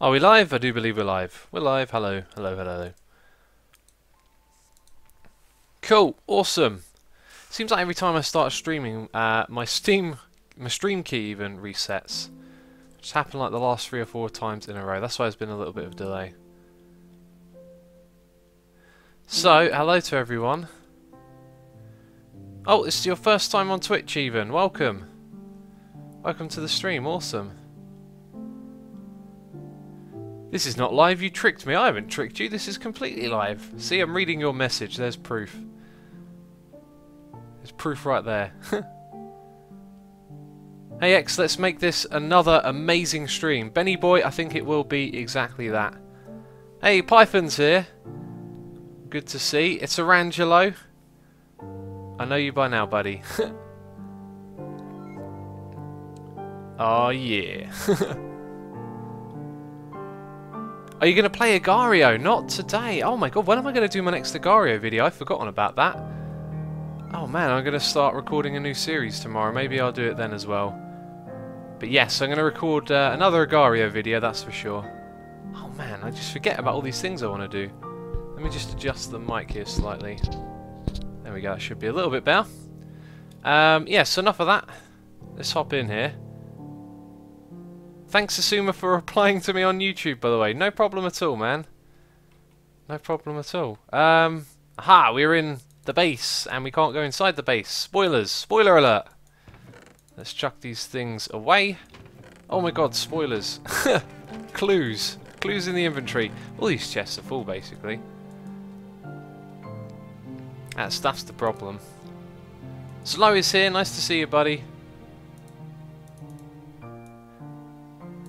Are we live? I do believe we're live. We're live. Hello, hello, hello. Cool, awesome. Seems like every time I start streaming, my stream key even resets. It's happened like the last 3 or 4 times in a row. That's why there's been a little bit of delay. So, hello to everyone. Oh, this is your first time on Twitch even. Welcome. Welcome to the stream. Awesome. This is not live. You tricked me. I haven't tricked you. This is completely live. See, I'm reading your message. There's proof. There's proof right there. Hey X, let's make this another amazing stream. Benny boy, I think it will be exactly that. Hey, Python's here. Good to see. It's Arangelo. I know you by now, buddy. Oh yeah. Are you going to play Agario? Not today. Oh my god, when am I going to do my next Agario video? I've forgotten about that. Oh man, I'm going to start recording a new series tomorrow. Maybe I'll do it then as well. But yes, I'm going to record another Agario video, that's for sure. Oh man, I just forget about all these things I want to do. Let me just adjust the mic here slightly. There we go, that should be a little bit better. Yes, enough of that. Let's hop in here. Thanks, Asuma, for replying to me on YouTube, by the way. No problem at all, man. No problem at all. Aha, we're in the base, and we can't go inside the base. Spoilers. Spoiler alert. Let's chuck these things away. Oh my god, spoilers. Clues. Clues in the inventory. All these chests are full, basically. That's the problem. Slow is here. Nice to see you, buddy.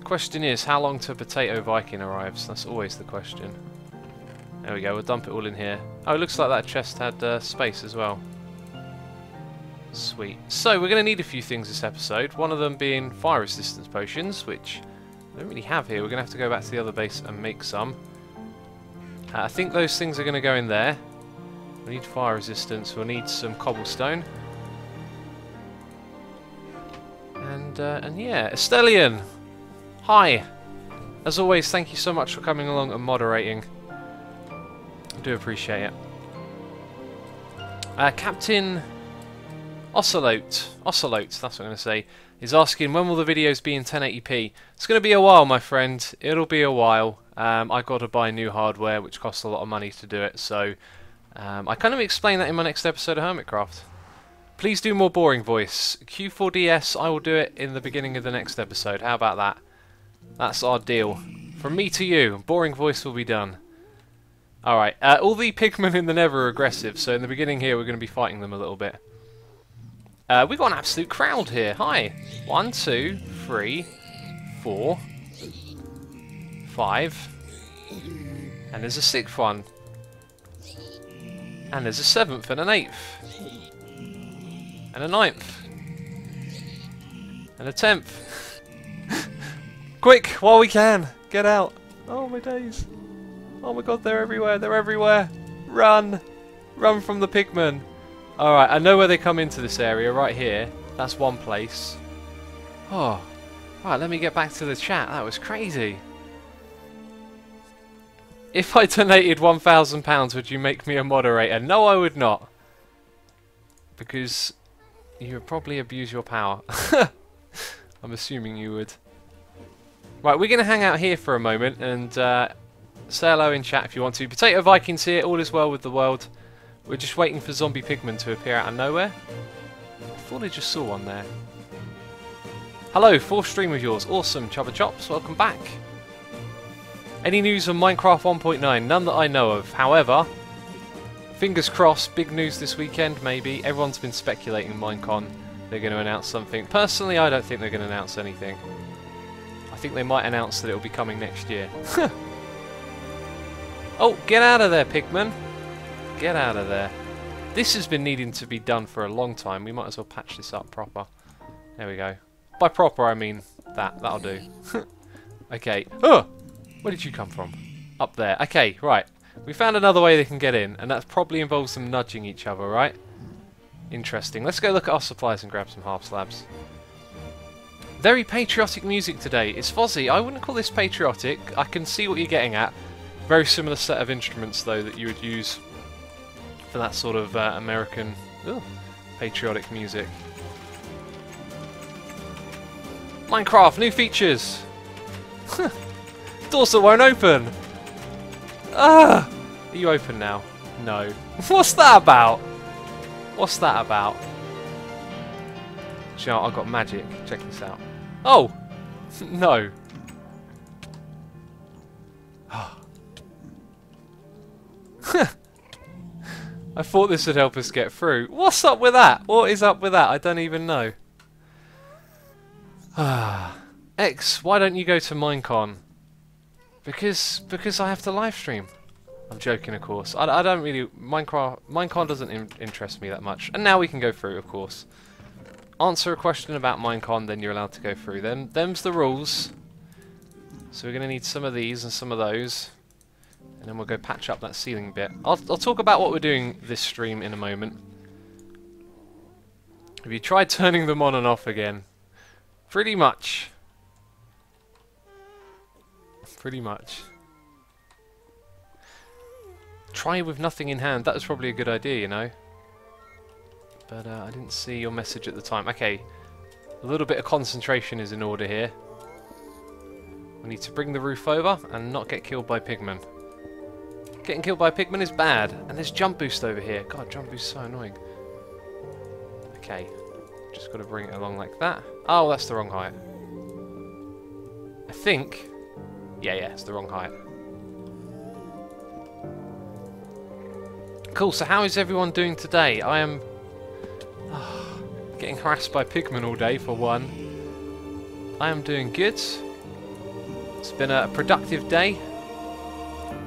Question is, how long till Potato Viking arrives? That's always the question. There we go, we'll dump it all in here. Oh, it looks like that chest had space as well. Sweet. So, we're going to need a few things this episode. One of them being fire resistance potions, which I don't really have here. We're going to have to go back to the other base and make some. I think those things are going to go in there. We need fire resistance. We'll need some cobblestone. And yeah, Estelian! Hi! As always, thank you so much for coming along and moderating. I do appreciate it. Captain Ocelote, that's what I'm going to say, is asking when will the videos be in 1080p? It's going to be a while, my friend. It'll be a while. I've got to buy new hardware, which costs a lot of money to do it, so I kind of explain that in my next episode of Hermitcraft. Please do more boring voice. Q4DS, I will do it in the beginning of the next episode. How about that? That's our deal. From me to you, boring voice will be done. Alright, all the pigmen in the Nether are aggressive, so in the beginning here we're going to be fighting them a little bit. We've got an absolute crowd here. Hi. 1, 2, 3, 4, 5. And there's a 6th one. And there's a 7th and an 8th. And a 9th. And a 10th. Quick, while we can! Get out! Oh my days! Oh my god, they're everywhere! They're everywhere! Run! Run from the pigmen! Alright, I know where they come into this area, right here. That's one place. Oh. Right, let me get back to the chat. That was crazy. If I donated £1,000, would you make me a moderator? No, I would not. Because you would probably abuse your power. I'm assuming you would. Right, we're going to hang out here for a moment and say hello in chat if you want to. Potato Vikings here, all is well with the world. We're just waiting for zombie pigmen to appear out of nowhere. I thought I just saw one there. Hello, 4th stream of yours. Awesome, Chubba Chops, welcome back. Any news on Minecraft 1.9? None that I know of. However, fingers crossed, big news this weekend maybe. Everyone's been speculating Minecon. They're going to announce something. Personally, I don't think they're going to announce anything. I think they might announce that it'll be coming next year. Oh, get out of there, pigman! Get out of there. This has been needing to be done for a long time. We might as well patch this up proper. There we go. By proper, I mean that. That'll do. Okay. Oh! Where did you come from? Up there. Okay, right. We found another way they can get in, and that probably involves them nudging each other, right? Interesting. Let's go look at our supplies and grab some half slabs. Very patriotic music today. It's Fozzie. I wouldn't call this patriotic. I can see what you're getting at. Very similar set of instruments, though, that you would use for that sort of American patriotic music. Minecraft, new features! Doors that won't open! Ah! Are you open now? No. What's that about? What's that about? You know, I've got magic. Check this out. Oh! No. I thought this would help us get through. What's up with that? What is up with that? I don't even know. X, why don't you go to Minecon? Because I have to live stream. I'm joking, of course. I don't really... Minecon doesn't interest me that much. And now we can go through, of course. Answer a question about Minecon, then you're allowed to go through them. Them's the rules. So we're going to need some of these and some of those. And then we'll go patch up that ceiling bit. I'll talk about what we're doing this stream in a moment. Have you tried turning them on and off again? Pretty much. Pretty much. Try with nothing in hand. That was probably a good idea, you know. But I didn't see your message at the time. Okay. A little bit of concentration is in order here. We need to bring the roof over and not get killed by pigmen. Getting killed by pigmen is bad. And there's jump boost over here. God, jump boost is so annoying. Okay. Just got to bring it along like that. Oh, that's the wrong height. I think... Yeah, it's the wrong height. Cool, so how is everyone doing today? I am... getting harassed by pigmen all day, for one. I am doing good. It's been a productive day.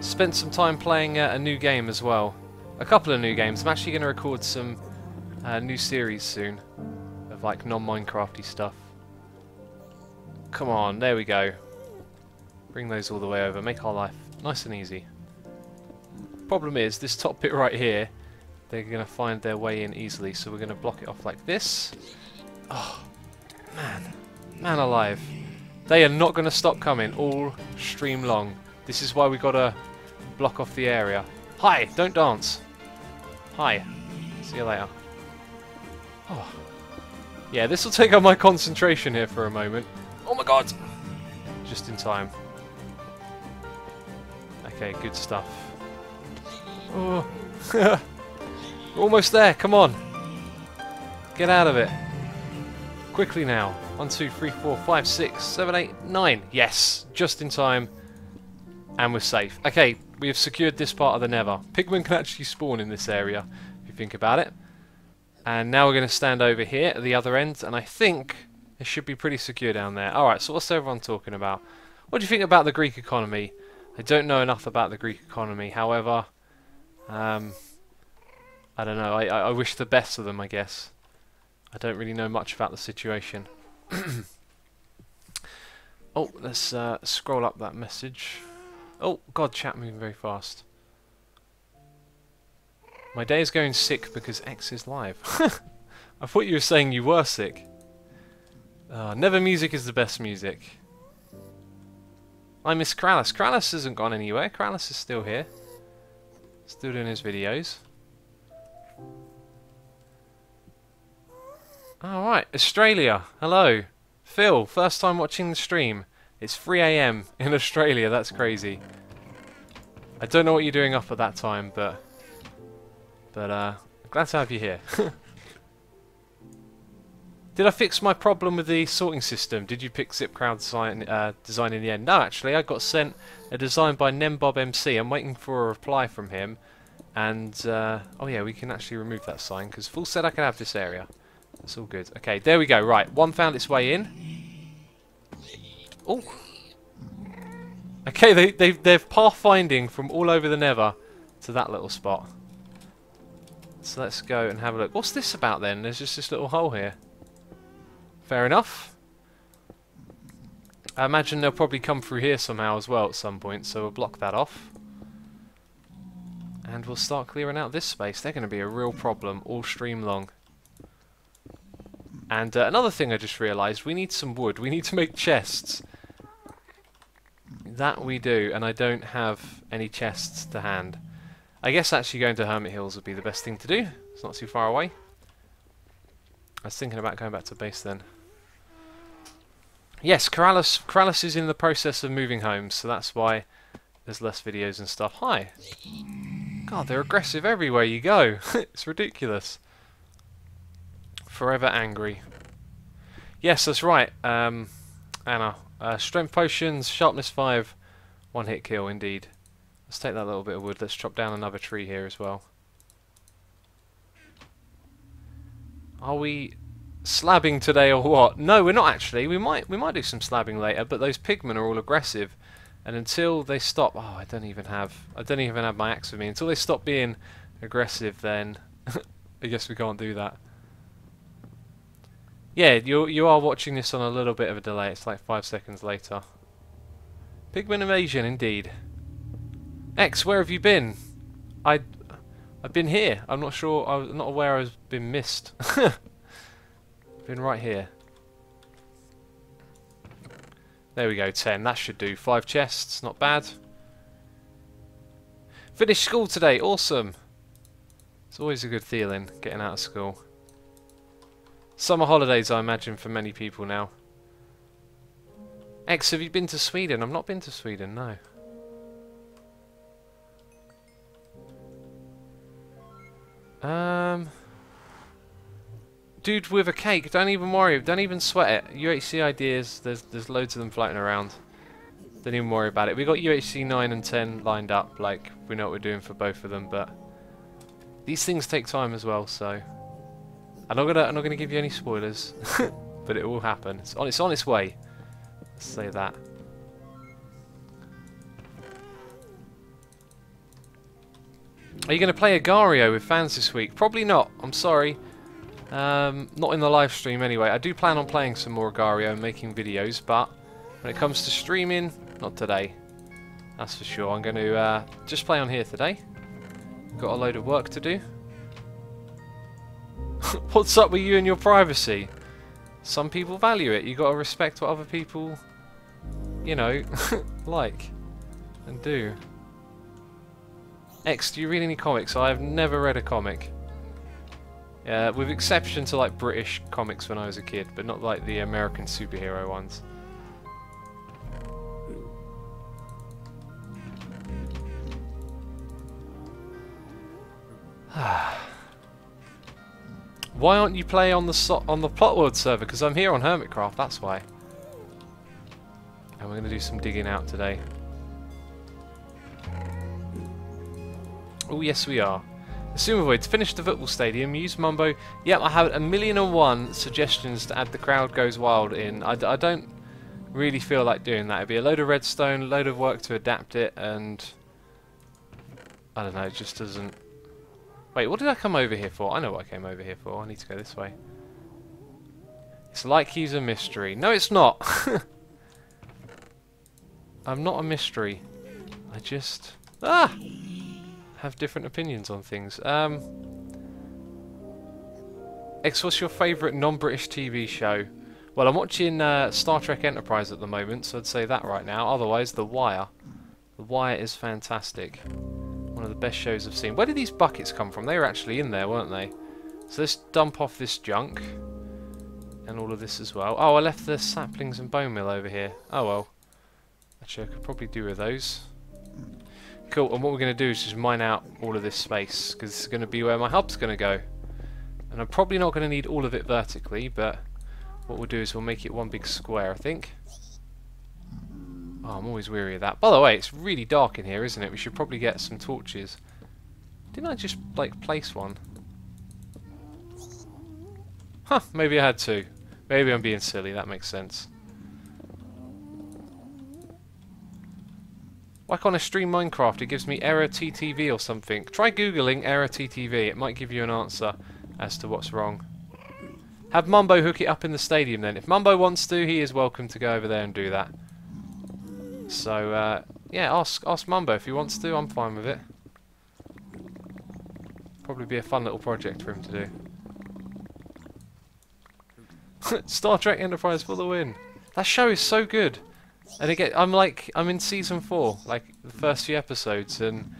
Spent some time playing a new game as well. A couple of new games. I'm actually going to record some new series soon. Of like non-Minecrafty stuff. Come on, there we go. Bring those all the way over. Make our life nice and easy. Problem is, this top bit right here, they're going to find their way in easily. So we're going to block it off like this. Oh, man. Man alive. They are not going to stop coming all stream long. This is why we got to block off the area. Hi, don't dance. Hi. See you later. Oh. Yeah, this will take up my concentration here for a moment. Oh my god! Just in time. Okay, good stuff. Oh. We're almost there, come on. Get out of it. Quickly now. 1, 2, 3, 4, 5, 6, 7, 8, 9. Yes, just in time. And we're safe. Okay, we have secured this part of the Nether. Pigmen can actually spawn in this area, if you think about it. And now we're going to stand over here at the other end, and I think it should be pretty secure down there. Alright, so what's everyone talking about? What do you think about the Greek economy? I don't know enough about the Greek economy, however, I don't know, I wish the best of them, I guess. I don't really know much about the situation. Oh, let's scroll up that message. Oh, God, chat moving very fast. My day is going sick because X is live. I thought you were saying you were sick. Never music is the best music. I miss Krallis. Krallis hasn't gone anywhere. Krallis is still here. Still doing his videos. Alright, Australia. Hello. Phil, first time watching the stream. It's 3 AM in Australia. That's crazy. I don't know what you're doing up at that time, but glad to have you here. Did I fix my problem with the sorting system? Did you pick ZipCrowd design in the end? No, actually, I got sent a design by NemBobMC. I'm waiting for a reply from him. And, oh yeah, we can actually remove that sign, because Fool said I could have this area. That's all good. Okay, there we go. Right, one found its way in. Oh. Okay, they're pathfinding from all over the Nether to that little spot. So let's go and have a look. What's this about then? There's just this little hole here. Fair enough. I imagine they'll probably come through here somehow as well at some point, so we'll block that off. And we'll start clearing out this space. They're going to be a real problem all stream long. And another thing I just realised, we need some wood. We need to make chests. That we do, and I don't have any chests to hand. I guess actually going to Hermit Hills would be the best thing to do. It's not too far away. I was thinking about going back to base then. Yes, Corrales is in the process of moving home, so that's why there's less videos and stuff. Hi. God, they're aggressive everywhere you go. It's ridiculous. Forever angry. Yes, that's right. Anna. Strength potions, sharpness 5, one hit kill indeed. Let's take that little bit of wood. Let's chop down another tree here as well. Are we slabbing today or what? No, we're not actually. We might do some slabbing later, but those pigmen are all aggressive, and until they stop, oh, I don't even have my axe with me. Until they stop being aggressive, then I guess we can't do that. Yeah, you are watching this on a little bit of a delay. It's like 5 seconds later. Pigmen invasion, indeed. X, where have you been? I've been here. I'm not sure. I'm not aware I've been missed. Been right here. There we go. 10. That should do. 5 chests. Not bad. Finished school today. Awesome. It's always a good feeling getting out of school. Summer holidays, I imagine, for many people now. X, have you been to Sweden? I've not been to Sweden, no. Dude with a cake, don't even worry, don't even sweat it. UHC ideas, there's loads of them floating around. Don't even worry about it. We got UHC 9 and 10 lined up, like we know what we're doing for both of them, but these things take time as well, so I'm not gonna give you any spoilers, but it will happen. It's on its way. Let's say that. Are you going to play Agario with fans this week? Probably not. I'm sorry. Not in the live stream anyway. I do plan on playing some more Agario and making videos, but when it comes to streaming, not today. That's for sure. I'm going to just play on here today. Got a load of work to do. What's up with you and your privacy? Some people value it. You got to respect what other people, you know, like and do. X, do you read any comics? I've never read a comic. With exception to like British comics when I was a kid, but not like the American superhero ones. Why aren't you playing on the Plot World server? Because I'm here on Hermitcraft, that's why. And we're going to do some digging out today. Oh yes we are. Assume avoid to finish the football stadium. Use Mumbo. Yep, I have 1,000,001 suggestions to add the crowd goes wild in. I don't really feel like doing that. It'd be a load of redstone, a load of work to adapt it, and I don't know. It just doesn't. Wait, what did I come over here for? I know what I came over here for. I need to go this way. It's like he's a mystery. No, it's not. I'm not a mystery. I just have different opinions on things. X, what's your favourite non-British TV show? Well, I'm watching Star Trek Enterprise at the moment, so I'd say that right now. Otherwise, The Wire. The Wire is fantastic. One of the best shows I've seen. Where did these buckets come from? They were actually in there, weren't they? So let's dump off this junk. And all of this as well. Oh, I left the saplings and bone meal over here. Oh well. Actually, I could probably do with those. Cool, and what we're going to do is just mine out all of this space, because this is going to be where my hub's going to go. And I'm probably not going to need all of it vertically, but what we'll do is we'll make it one big square, I think. Oh, I'm always weary of that. By the way, it's really dark in here, isn't it? We should probably get some torches. Didn't I just, like, place one? Huh, maybe I had to. Maybe I'm being silly, that makes sense. Why can't I stream Minecraft? It gives me error TTV or something. Try googling error TTV. It might give you an answer as to what's wrong. Have Mumbo hook it up in the stadium then. If Mumbo wants to, he is welcome to go over there and do that. So, yeah, ask Mumbo if he wants to. I'm fine with it. Probably be a fun little project for him to do. Star Trek Enterprise for the win. That show is so good. And again, I'm in season 4, like the first few episodes, and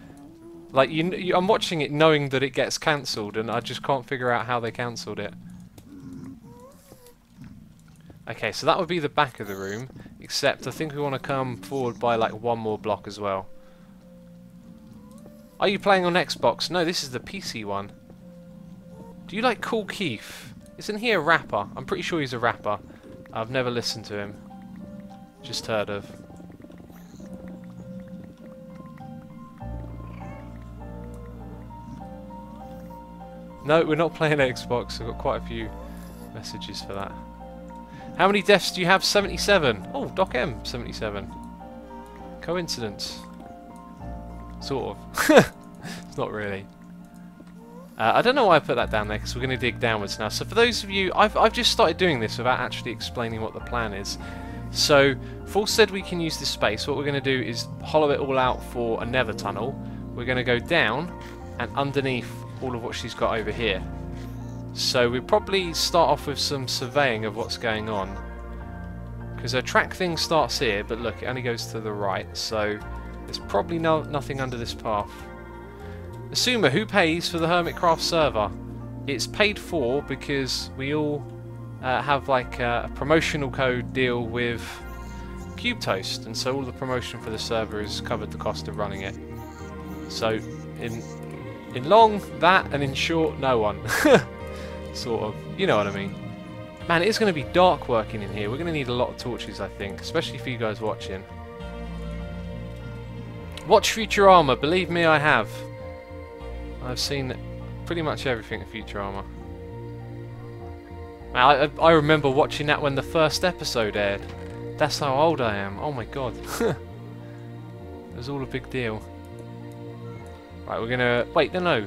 like I'm watching it knowing that it gets cancelled, and I just can't figure out how they cancelled it. Okay, so that would be the back of the room, except I think we want to come forward by like one more block as well. Are you playing on Xbox? No, this is the PC one. Do you like Cool Keith? Isn't he a rapper? I'm pretty sure he's a rapper. I've never listened to him. Just heard of. No, we're not playing Xbox. I've got quite a few messages for that. How many deaths do you have? 77. Oh, Doc M, 77. Coincidence. Sort of. It's not really. I don't know why I put that down there, because we're going to dig downwards now. So for those of you, I've just started doing this without actually explaining what the plan is. So, Full said we can use this space. What we're going to do is hollow it all out for a nether tunnel. We're going to go down and underneath all of what she's got over here. So we'll probably start off with some surveying of what's going on. Because her track thing starts here, but look, it only goes to the right. So there's probably nothing under this path. Assumer, who pays for the Hermitcraft server? It's paid for because we all have like a promotional code deal with Cube Toast, and so all the promotion for the server has covered the cost of running it. So in long, that, and in short, no one. Sort of, you know what I mean. Man, it is going to be dark working in here. We're going to need a lot of torches, I think, especially for you guys watching. Watch Futurama, believe me, I have. I've seen pretty much everything in Futurama. I remember watching that when the first episode aired. That's how old I am. Oh my god. It was all a big deal. Right, we're gonna... Wait, no.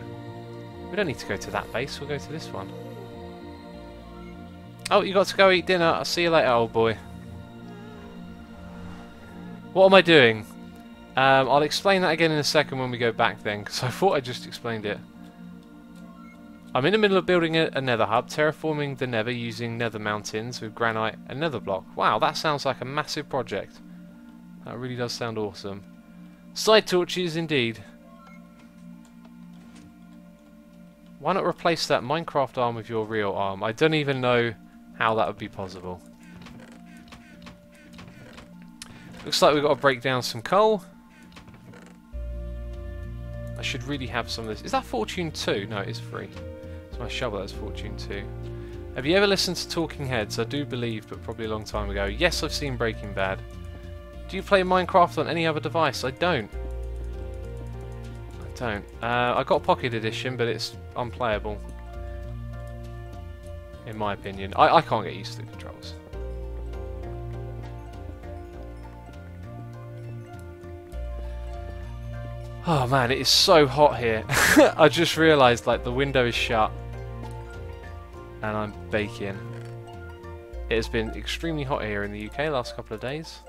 We don't need to go to that base. We'll go to this one. Oh, you got to go eat dinner. I'll see you later, old boy. What am I doing? I'll explain that again in a second when we go back then, because I thought I just explained it. I'm in the middle of building a nether hub, terraforming the nether using nether mountains with granite and nether block. Wow, that sounds like a massive project. That really does sound awesome. Side torches, indeed. Why not replace that Minecraft arm with your real arm? I don't even know how that would be possible. Looks like we've got to break down some coal. I should really have some of this. Is that Fortune 2? No, it is free. It's my shovel, that's Fortune 2. Have you ever listened to Talking Heads? I do believe, but probably a long time ago. Yes, I've seen Breaking Bad. Do you play Minecraft on any other device? I don't. I got Pocket Edition, but it's unplayable. In my opinion. I can't get used to the controls. Oh man, it is so hot here. I just realised like the window is shut and I'm baking. It has been extremely hot here in the UK last couple of days.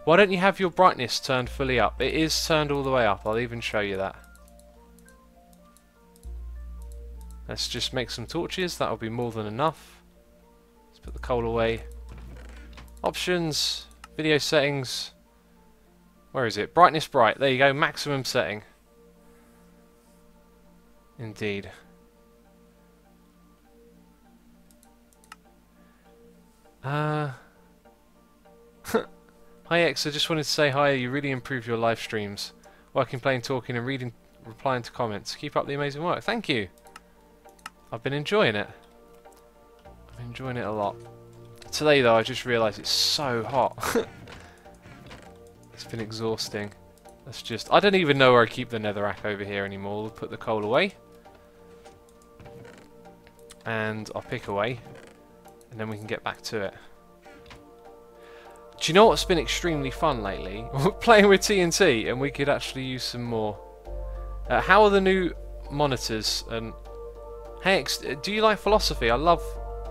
Why don't you have your brightness turned fully up? It is turned all the way up. I'll even show you that. Let's just make some torches. That'll be more than enough. Let's put the coal away. Options, video settings. Where is it? Brightness bright. There you go. Maximum setting. Indeed. Hi X, I just wanted to say hi. You really improved your live streams. Working, playing, talking, and reading, replying to comments. Keep up the amazing work. Thank you. I've been enjoying it. I'm enjoying it a lot. Today though, I just realised it's so hot. It's been exhausting. Let's just... I don't even know where I keep the netherrack over here anymore. We'll put the coal away. And I'll pick away. And then we can get back to it. Do you know what's been extremely fun lately? We're playing with TNT and we could actually use some more. How are the new monitors? And hey X, do you like philosophy? I love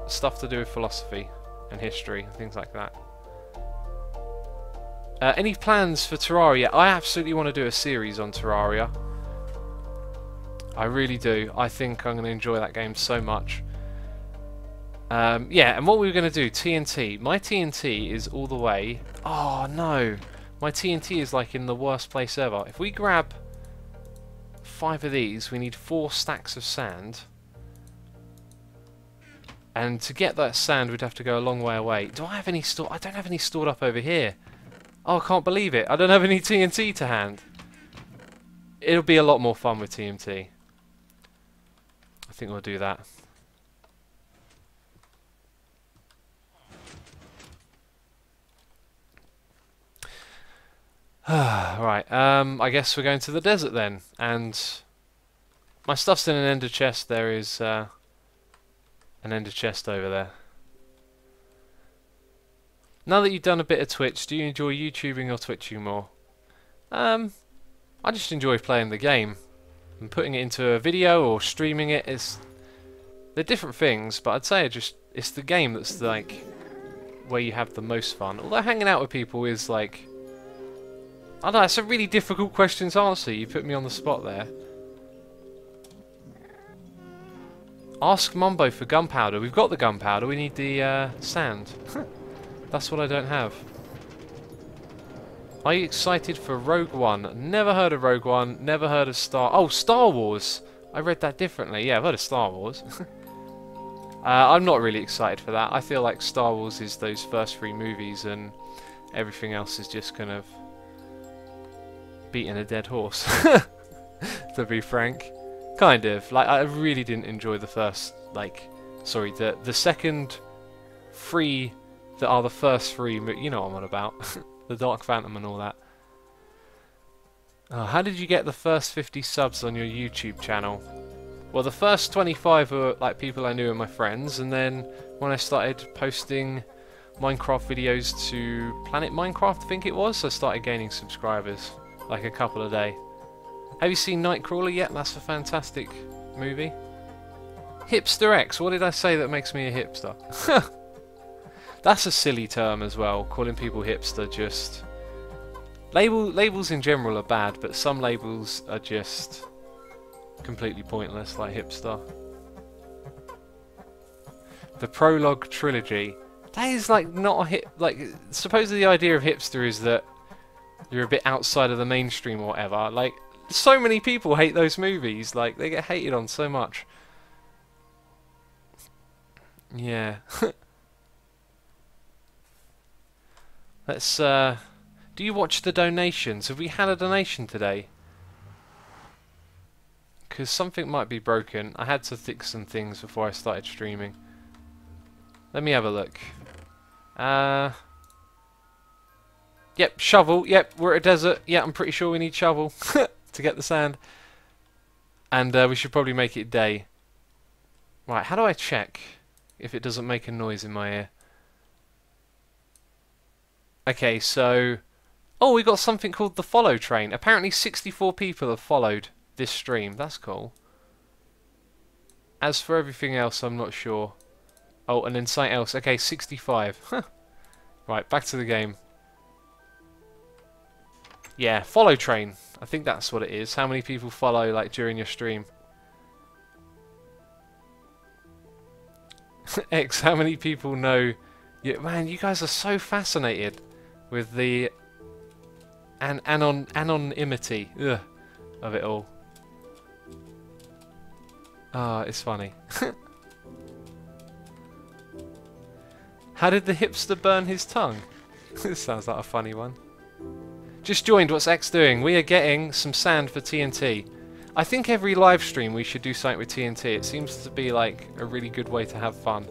stuff to do with philosophy and history and things like that. Any plans for Terraria? I absolutely want to do a series on Terraria. I really do. I think I'm going to enjoy that game so much. Yeah, and what we were going to do, TNT. My TNT is all the way... Oh, no. My TNT is like in the worst place ever. If we grab 5 of these, we need 4 stacks of sand. And to get that sand, we'd have to go a long way away. Do I have any stored? I don't have any stored up over here. Oh, I can't believe it. I don't have any TNT to hand. It'll be a lot more fun with TNT. I think we'll do that. Right, I guess we're going to the desert then. And my stuff's in an ender chest. There is an ender chest over there. Now that you've done a bit of Twitch, do you enjoy YouTubing or Twitching more? I just enjoy playing the game. And putting it into a video or streaming it they're different things, but I'd say it's the game that's like where you have the most fun. Although hanging out with people is like, I don't know, it's a really difficult question to answer. You put me on the spot there. Ask Mumbo for gunpowder. We've got the gunpowder, we need the sand. That's what I don't have. Are you excited for Rogue One? Never heard of Rogue One, never heard of Star Wars! I read that differently. Yeah, I've heard of Star Wars. I'm not really excited for that. I feel like Star Wars is those first 3 movies and everything else is just kind of beating a dead horse. To be frank. Kind of. Like, I really didn't enjoy the first, sorry, the second 3 that are the first 3, you know what I'm on about. The Dark Phantom and all that. Oh, how did you get the first 50 subs on your YouTube channel? Well, the first 25 were like people I knew and my friends, and then when I started posting Minecraft videos to Planet Minecraft, I think it was, I started gaining subscribers, like a couple a day. Have you seen Nightcrawler yet? That's a fantastic movie. Hipster X, what did I say that makes me a hipster? That's a silly term as well, calling people hipster. Just labels in general are bad, but some labels are just completely pointless, like hipster. The Prologue Trilogy. That is like not a hip. Like, supposedly the idea of hipster is that you're a bit outside of the mainstream or whatever. Like, so many people hate those movies. Like, they get hated on so much. Yeah. Let's, do you watch the donations? Have we had a donation today? Because something might be broken. I had to fix some things before I started streaming. Let me have a look. Yep, shovel. Yep, we're at a desert. Yeah, I'm pretty sure we need shovel to get the sand. And we should probably make it day. Right, how do I check if it doesn't make a noise in my ear? Okay, so... Oh, we got something called the follow train. Apparently 64 people have followed this stream. That's cool. As for everything else, I'm not sure. Oh, and then something else. Okay, 65. Right, back to the game. Yeah, follow train. I think that's what it is. How many people follow, like, during your stream? X, how many people know... Yeah, man, you guys are so fascinated with the anonymity of it all. Ah, it's funny. How did the hipster burn his tongue? This sounds like a funny one. Just joined, what's X doing? We are getting some sand for TNT. I think every live stream we should do something with TNT. It seems to be like a really good way to have fun.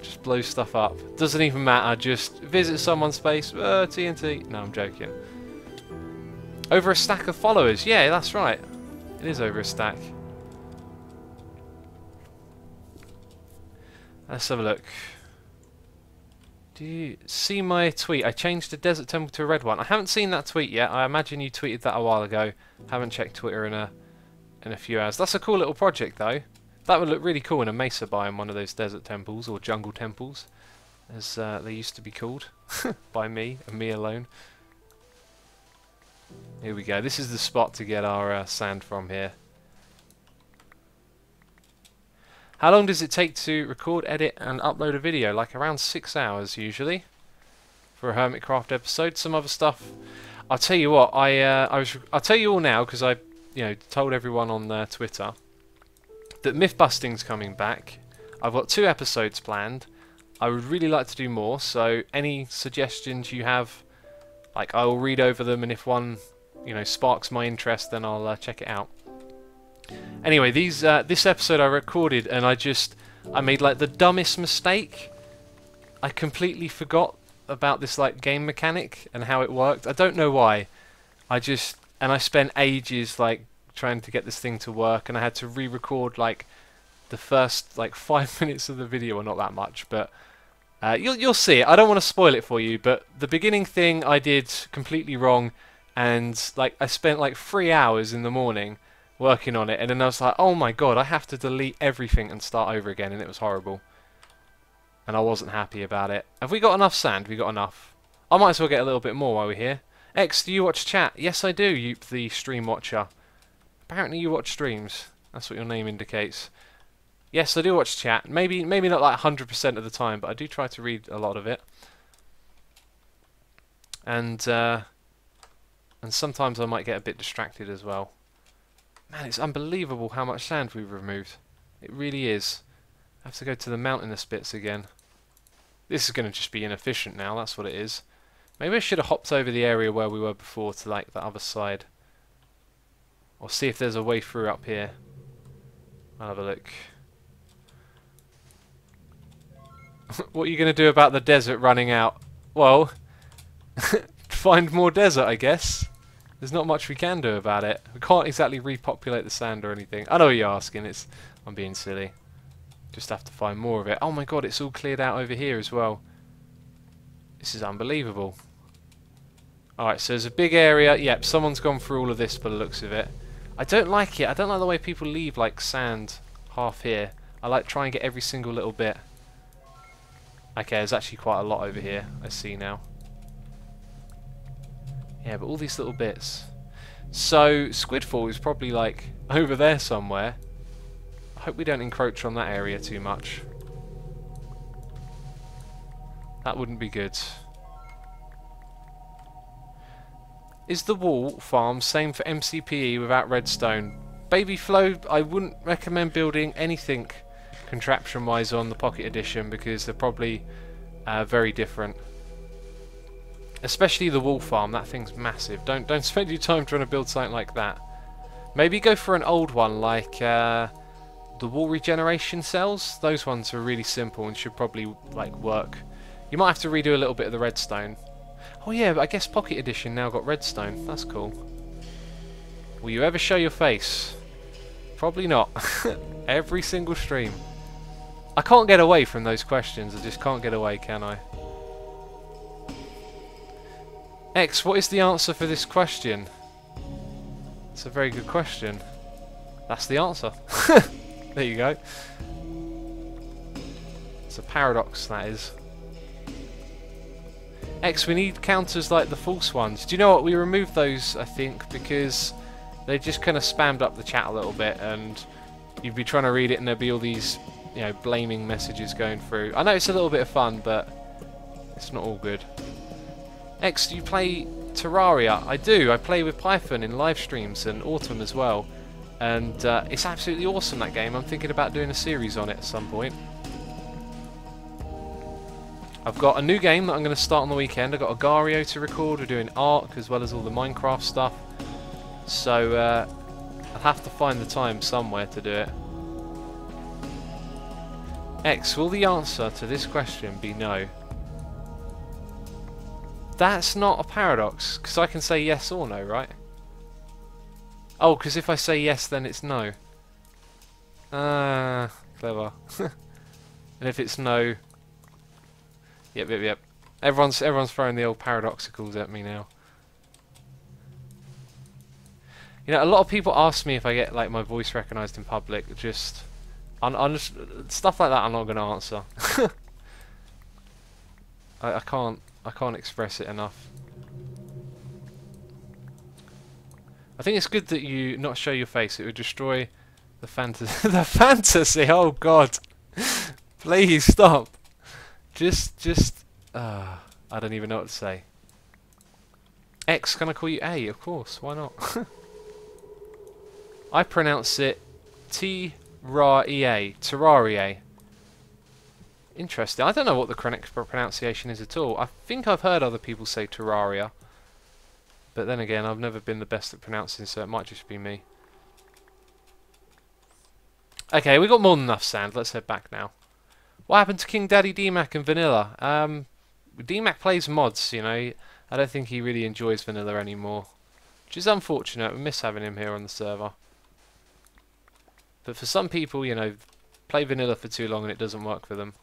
Just blow stuff up. Doesn't even matter, just visit someone's space, TNT. No, I'm joking. Over a stack of followers. Yeah, that's right. It is over a stack. Let's have a look. Do you see my tweet? I changed the desert temple to a red one. I haven't seen that tweet yet. I imagine you tweeted that a while ago. Haven't checked Twitter in a few hours. That's a cool little project though. That would look really cool in a mesa biome, one of those desert temples or jungle temples, as they used to be called by me and me alone. Here we go. This is the spot to get our sand from here. How long does it take to record, edit, and upload a video? Like around 6 hours usually for a Hermitcraft episode. Some other stuff. I'll tell you what. I'll tell you all now because I, told everyone on Twitter that Mythbusting's coming back. I've got 2 episodes planned. I would really like to do more. So any suggestions you have, like I will read over them, and if one, sparks my interest, then I'll check it out. Anyway, this episode I recorded and I made like the dumbest mistake. I completely forgot about this like game mechanic and how it worked. I don't know why. I spent ages like trying to get this thing to work, and I had to re-record like the first like 5 minutes of the video, or not that much, but you'll see it. I don't want to spoil it for you, but the beginning thing I did completely wrong, and like I spent like 3 hours in the morning working on it, and then I was like, oh my god, I have to delete everything and start over again, and it was horrible. And I wasn't happy about it. Have we got enough sand? We got enough. I might as well get a little bit more while we're here. X, do you watch chat? Yes, I do, you the stream watcher. Apparently you watch streams. That's what your name indicates. Yes, I do watch chat. Maybe not like 100% of the time, but I do try to read a lot of it. And sometimes I might get a bit distracted as well. Man, it's unbelievable how much sand we've removed. It really is. I have to go to the mountainous bits again. This is going to just be inefficient now, that's what it is. Maybe I should have hopped over the area where we were before to like the other side. Or see if there's a way through up here. I'll have a look. What are you going to do about the desert running out? Well, find more desert, I guess. There's not much we can do about it. We can't exactly repopulate the sand or anything. I know what you're asking. I'm being silly. Just have to find more of it. Oh my god, it's all cleared out over here as well. This is unbelievable. Alright, so there's a big area. Yep, someone's gone through all of this by the looks of it. I don't like it. I don't like the way people leave like sand half here. I like try and get every single little bit. Okay, there's actually quite a lot over here. I see now. Yeah, but all these little bits. So, Squidfall is probably like over there somewhere. I hope we don't encroach on that area too much. That wouldn't be good. Is the wool farm same for MCPE without redstone? Baby Flow, I wouldn't recommend building anything contraption wise on the Pocket Edition because they're probably very different. Especially the wool farm, that thing's massive. Don't spend your time trying to build something like that. Maybe go for an old one like the wool regeneration cells. Those ones are really simple and should probably like work. You might have to redo a little bit of the redstone. Oh yeah, but I guess Pocket Edition now got redstone. That's cool. Will you ever show your face? Probably not. Every single stream. I can't get away from those questions. I just can't get away, can I? X, what is the answer for this question? It's a very good question. That's the answer. There you go. It's a paradox, that is. X, we need counters like the false ones. Do you know what? We removed those, I think, because they just kind of spammed up the chat a little bit, and you'd be trying to read it and there'd be all these, blaming messages going through. I know it's a little bit of fun, but it's not all good. X, do you play Terraria? I do. I play with Python in live streams and Autumn as well. And it's absolutely awesome, that game. I'm thinking about doing a series on it at some point. I've got a new game that I'm going to start on the weekend. I've got Agario to record. We're doing Ark as well as all the Minecraft stuff. So I'll have to find the time somewhere to do it. X, will the answer to this question be no? That's not a paradox, because I can say yes or no, right? Oh, because if I say yes, then it's no. Ah, clever. And if it's no... Yep. Everyone's throwing the old paradoxicals at me now. A lot of people ask me if I get like my voice recognised in public. I'm just stuff like that I'm not going to answer. I can't express it enough. I think it's good that you not show your face. It would destroy The fantasy. The fantasy. Oh God! Please stop. I don't even know what to say. X, can I call you A? Of course. Why not? I pronounce it T-R-E-A. Terraria. Interesting. I don't know what the correct pronunciation is at all. I think I've heard other people say Terraria. But then again, I've never been the best at pronouncing, so it might just be me. Okay, we got more than enough sand. Let's head back now. What happened to King Daddy DMAC and Vanilla? DMAC plays mods, you know. I don't think he really enjoys Vanilla anymore. Which is unfortunate. We miss having him here on the server. But for some people, you know, play Vanilla for too long and it doesn't work for them.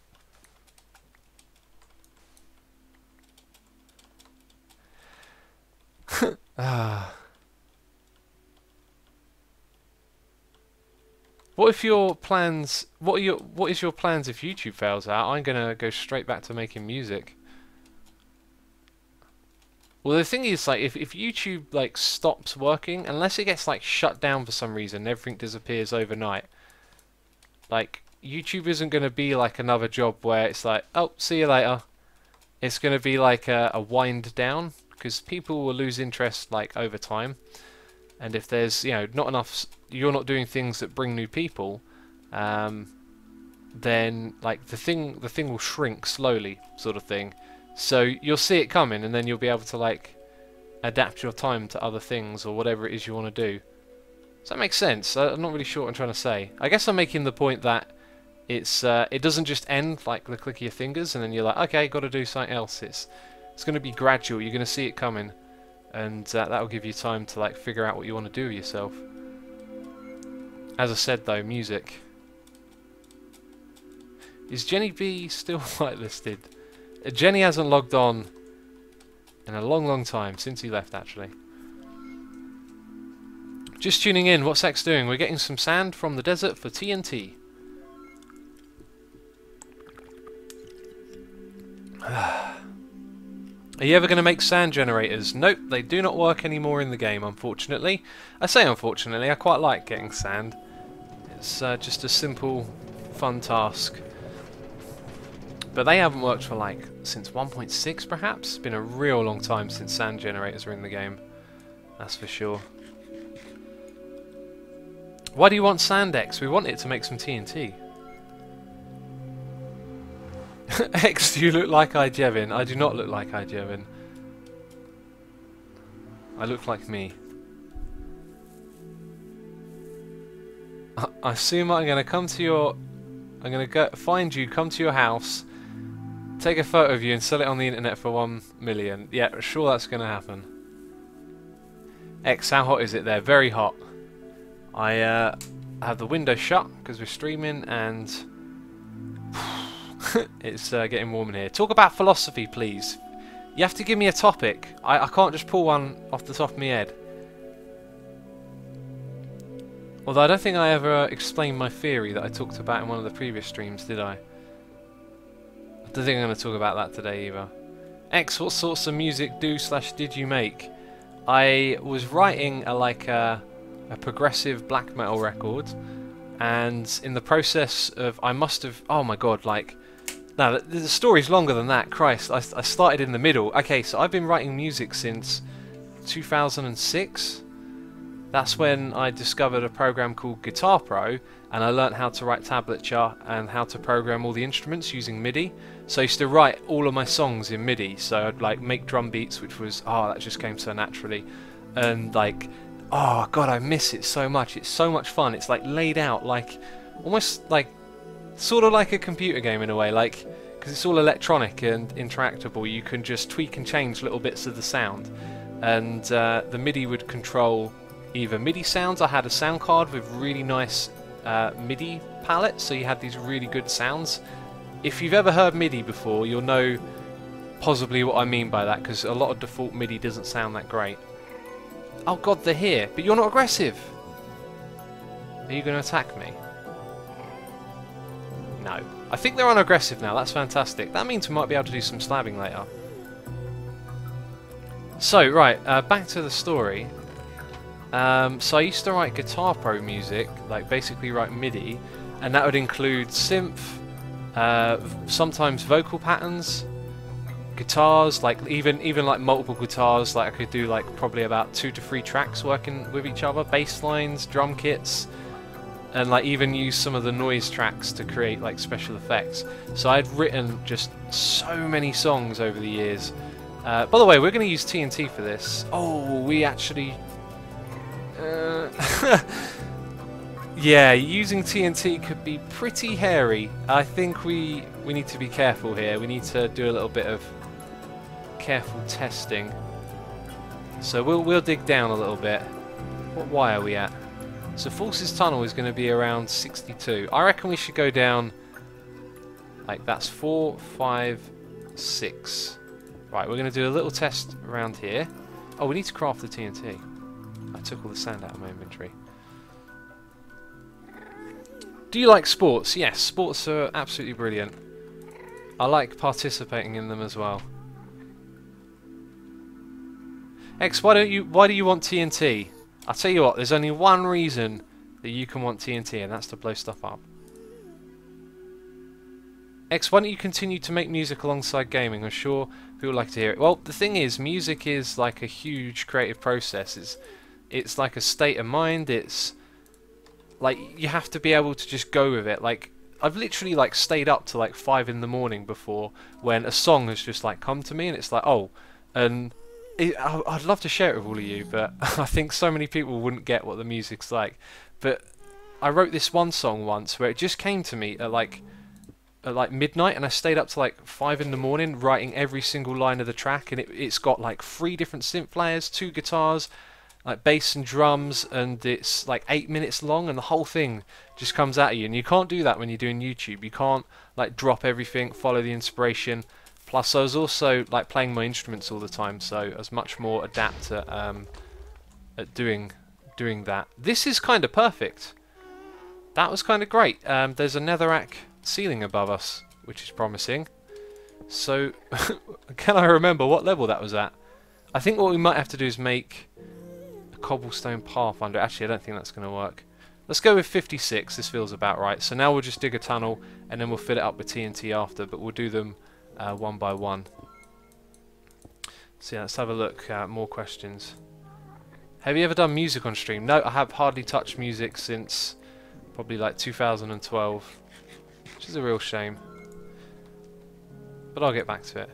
What if your plans? What is your plans if YouTube fails out? I'm gonna go straight back to making music. Well, the thing is, like, if YouTube like stops working, unless it gets like shut down for some reason, everything disappears overnight. Like, YouTube isn't gonna be like another job where it's like, oh, see you later. It's gonna be like a wind down, because people will lose interest like over time. And if there's, you know, not enough, you're not doing things that bring new people, then like the thing will shrink slowly, sort of thing. So you'll see it coming, and then you'll be able to like adapt your time to other things or whatever it is you want to do. Does that make sense? I'm not really sure what I'm trying to say. I guess I'm making the point that it doesn't just end like the click of your fingers, and then you're like, okay, got to do something else. It's going to be gradual. You're going to see it coming. And that will give you time to like figure out what you want to do with yourself. As I said though, music. Is Jenny B still whitelisted? Jenny hasn't logged on in a long time, since he left actually. Just tuning in, what's X doing? We're getting some sand from the desert for TNT. Are you ever going to make sand generators? Nope, they do not work anymore in the game, unfortunately. I say unfortunately, I quite like getting sand. It's just a simple, fun task. But they haven't worked for like, since 1.6 perhaps? It's been a real long time since sand generators were in the game. That's for sure. Why do you want sand, X? We want it to make some TNT. X, do you look like iJevin? I do not look like iJevin. I look like me. I assume I'm going to come to your... I'm going to go find you, come to your house, take a photo of you and sell it on the internet for 1 million. Yeah, sure that's going to happen. X, how hot is it there? Very hot. I have the window shut because we're streaming, and... it's getting warm in here. Talk about philosophy, please. You have to give me a topic. I can't just pull one off the top of my head. Although I don't think I ever explained my theory that I talked about in one of the previous streams, did I? I don't think I'm going to talk about that today either. X, what sorts of music did you make? I was writing a progressive black metal record, and in the process of, I must have, oh my god, like, now the story's longer than that, Christ, I started in the middle. Okay, so I've been writing music since 2006. That's when I discovered a program called Guitar Pro, and I learnt how to write tablature and how to program all the instruments using MIDI. So I used to write all of my songs in MIDI, so I'd like make drum beats, which was, oh, that just came so naturally, and like, oh god, I miss it so much. It's so much fun. It's like laid out like almost like sort of like a computer game in a way, like, because it's all electronic and interactable. You can just tweak and change little bits of the sound, and the MIDI would control either MIDI sounds. I had a sound card with really nice MIDI palette, so you had these really good sounds. If you've ever heard MIDI before, you'll know possibly what I mean by that, because a lot of default MIDI doesn't sound that great. Oh god, they're here, but you're not aggressive. Are you going to attack me? No. I think they're unaggressive now. That's fantastic. That means we might be able to do some slabbing later. So, right, back to the story. So I used to write Guitar Pro music, like basically write MIDI, and that would include synth, sometimes vocal patterns, guitars, like even like multiple guitars. Like I could do like probably about 2 to 3 tracks working with each other, bass lines, drum kits, and like even use some of the noise tracks to create like special effects. So I'd written just so many songs over the years. By the way, we're going to use TNT for this. Oh, we actually... yeah, using TNT could be pretty hairy. I think we need to be careful here. We need to do a little bit of careful testing. So we'll dig down a little bit. What Y are we at? So Forces Tunnel is going to be around 62. I reckon we should go down like that's 4, 5, 6. Right, we're going to do a little test around here. Oh, we need to craft the TNT. I took all the sand out of my inventory. Do you like sports? Yes, sports are absolutely brilliant. I like participating in them as well. X, why do you want TNT? I'll tell you what, there's only one reason that you can want TNT, and that's to blow stuff up. X, why don't you continue to make music alongside gaming? I'm sure people like to hear it. Well, the thing is, music is like a huge creative process. It's like a state of mind. It's like you have to be able to just go with it. Like I've literally like stayed up to like 5 in the morning before when a song has just like come to me, and it's like, oh, and I'd love to share it with all of you, but I think so many people wouldn't get what the music's like. But I wrote this one song once where it just came to me at like midnight, and I stayed up to like 5 in the morning writing every single line of the track, and it's got like 3 different synth layers, 2 guitars, like bass and drums, and it's like 8 minutes long, and the whole thing just comes at you. And you can't do that when you're doing YouTube. You can't like drop everything, follow the inspiration. Plus I was also like playing my instruments all the time, so I was much more adept at doing that. This is kind of perfect. That was kind of great. There's a netherrack ceiling above us, which is promising. So can I remember what level that was at? I think what we might have to do is make a cobblestone path under. Actually, I don't think that's going to work. Let's go with 56. This feels about right. So now we'll just dig a tunnel, and then we'll fill it up with TNT after, but we'll do them one by one. So yeah, let's have a look at more questions. Have you ever done music on stream? No, I have hardly touched music since probably like 2012, which is a real shame. But I'll get back to it.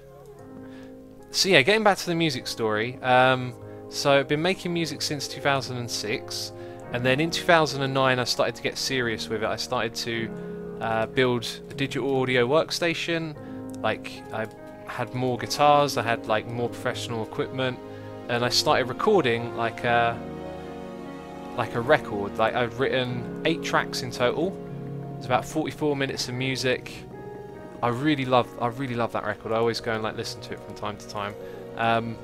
So yeah, getting back to the music story. So I've been making music since 2006, and then in 2009 I started to get serious with it. I started to build a digital audio workstation. Like I had more guitars, I had like more professional equipment, and I started recording like a record. Like I've written 8 tracks in total. It's about 44 minutes of music. I really love that record. I always go and like listen to it from time to time.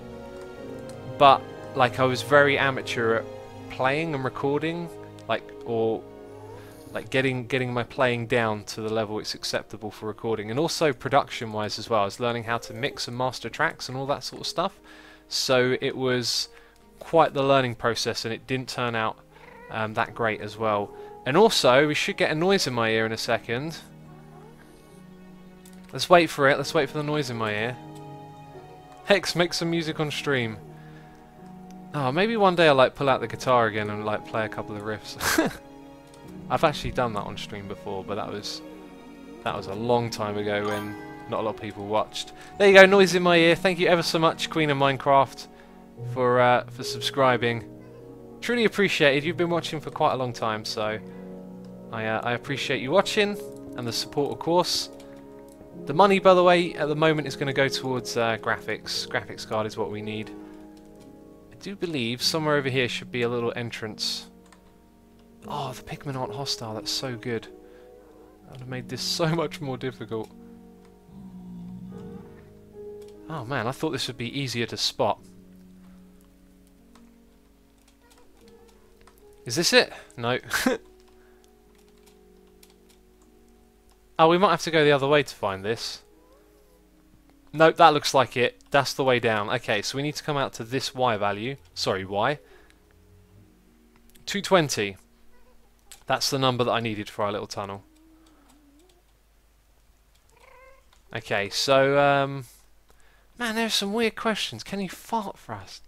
But like I was very amateur at playing and recording, like getting my playing down to the level it's acceptable for recording, and also production wise as well. I was learning how to mix and master tracks and all that sort of stuff, so it was quite the learning process, and it didn't turn out that great as well. And also we should get a noise in my ear in a second. Let's wait for it. Let's wait for the noise in my ear. Hex, make some music on stream. Oh, maybe one day I'll like pull out the guitar again and like play a couple of riffs. I've actually done that on stream before, but that was a long time ago when not a lot of people watched. There you go, noise in my ear. Thank you ever so much, Queen of Minecraft, for subscribing. Truly appreciated. You've been watching for quite a long time, so I appreciate you watching and the support, of course. The money, by the way, at the moment is going to go towards graphics. Graphics card is what we need. I do believe somewhere over here should be a little entrance. Oh, the pigmen aren't hostile. That's so good. That would have made this so much more difficult. Oh man, I thought this would be easier to spot. Is this it? No. Oh, we might have to go the other way to find this. Nope, that looks like it. That's the way down. Okay, so we need to come out to this Y value. Sorry, Y. 220. That's the number that I needed for our little tunnel. Okay, so man, there's some weird questions. Can you fart for us?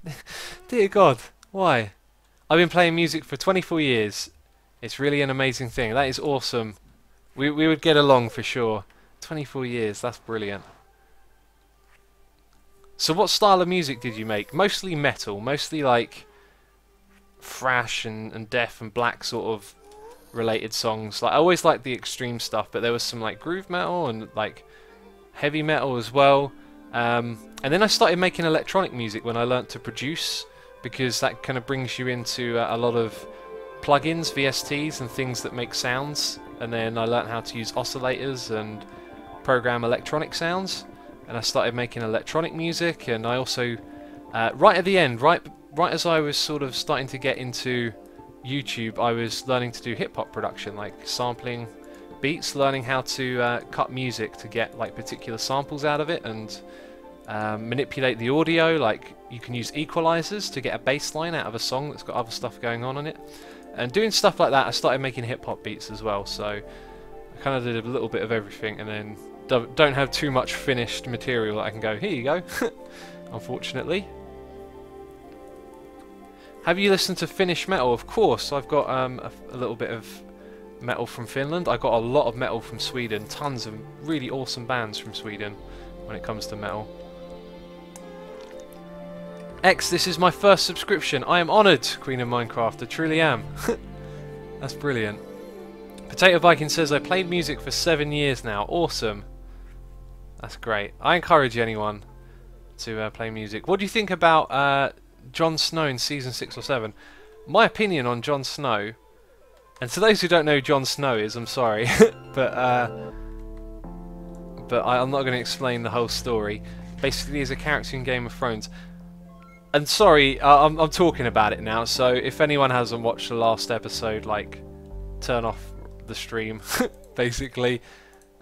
Dear God, why? I've been playing music for 24 years. It's really an amazing thing. That is awesome. We would get along for sure. 24 years, that's brilliant. So what style of music did you make? Mostly metal, mostly like thrash and death and black sort of related songs. Like I always liked the extreme stuff, but there was some like groove metal and like heavy metal as well. And then I started making electronic music when I learnt to produce, because that kind of brings you into a lot of plugins, VSTs and things that make sounds. And then I learnt how to use oscillators and program electronic sounds, and I started making electronic music. And I also right at the end, right as I was sort of starting to get into YouTube, I was learning to do hip-hop production, like sampling beats, learning how to cut music to get like particular samples out of it, and manipulate the audio. Like you can use equalizers to get a bass line out of a song that's got other stuff going on in it, and doing stuff like that. I started making hip-hop beats as well, so I kind of did a little bit of everything, and then don't have too much finished material that I can go, here you go, unfortunately. Have you listened to Finnish metal? Of course, I've got a little bit of metal from Finland. I got a lot of metal from Sweden, tons of really awesome bands from Sweden when it comes to metal. X, this is my first subscription. I am honoured, Queen of Minecraft, I truly am. That's brilliant. Potato Viking says, I played music for 7 years now. Awesome. That's great. I encourage anyone to play music. What do you think about Jon Snow in Season 6 or 7? My opinion on Jon Snow, and to those who don't know who Jon Snow is, I'm sorry, but I'm not going to explain the whole story. Basically, he's a character in Game of Thrones. And sorry, I'm talking about it now, so if anyone hasn't watched the last episode, like, turn off the stream, basically.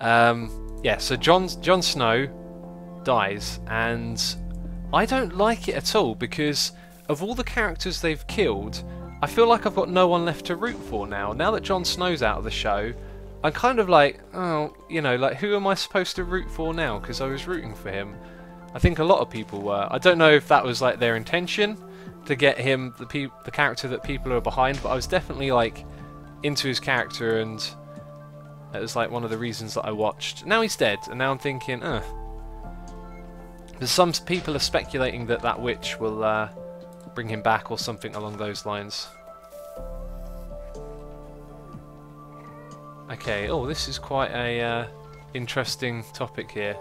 Yeah, so Jon Snow dies, and I don't like it at all, because of all the characters they've killed, I feel like I've got no one left to root for now. Now that Jon Snow's out of the show, I'm kind of like, oh, you know, like, who am I supposed to root for now? Because I was rooting for him. I think a lot of people were. I don't know if that was like their intention to get him the character that people are behind, but I was definitely like into his character, and it was like one of the reasons that I watched. Now he's dead, and now I'm thinking, Because some people are speculating that that witch will bring him back or something along those lines. Okay, oh, this is quite a interesting topic here.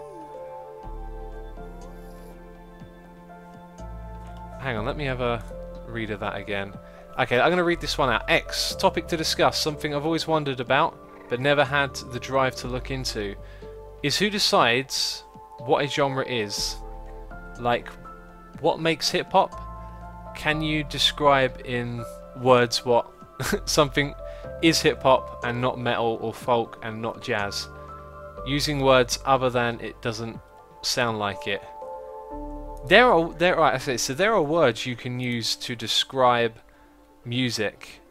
Hang on, let me have a read of that again. Okay, I'm going to read this one out. X, topic to discuss, something I've always wondered about, but never had the drive to look into, is who decides what a genre is. Like, what makes hip-hop? Can you describe in words what something is hip-hop and not metal, or folk and not jazz? Using words other than it doesn't sound like it. There are words you can use to describe music.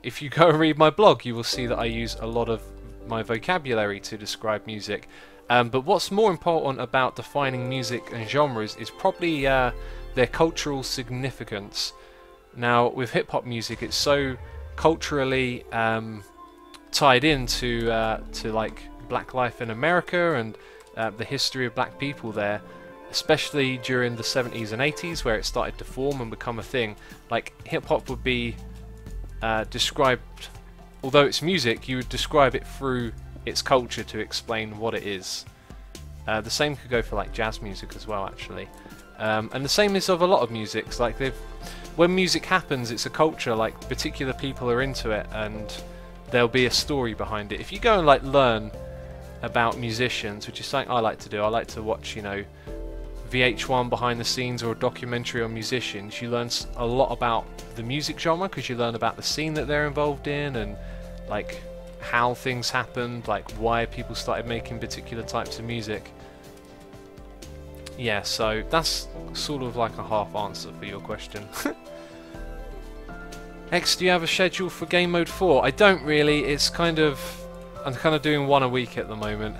If you go and read my blog, you will see that I use a lot of my vocabulary to describe music. But what's more important about defining music and genres is probably their cultural significance. Now, with hip-hop music, it's so culturally tied into to like black life in America and the history of black people there, especially during the 70s and 80s, where it started to form and become a thing. Like, hip-hop would be described, although it's music, you would describe it through its culture to explain what it is. The same could go for like jazz music as well, actually. And the same is of a lot of musics. Like, when music happens, it's a culture, like particular people are into it, and there'll be a story behind it. If you go and like learn about musicians, which is something I like to do, I like to watch, you know, VH1 behind the scenes or a documentary on musicians. You learn a lot about the music genre because you learn about the scene that they're involved in, and like how things happened, like why people started making particular types of music. Yeah, so that's sort of like a half answer for your question. X, do you have a schedule for Game Mode 4? I don't really. It's kind of... I'm kind of doing one a week at the moment.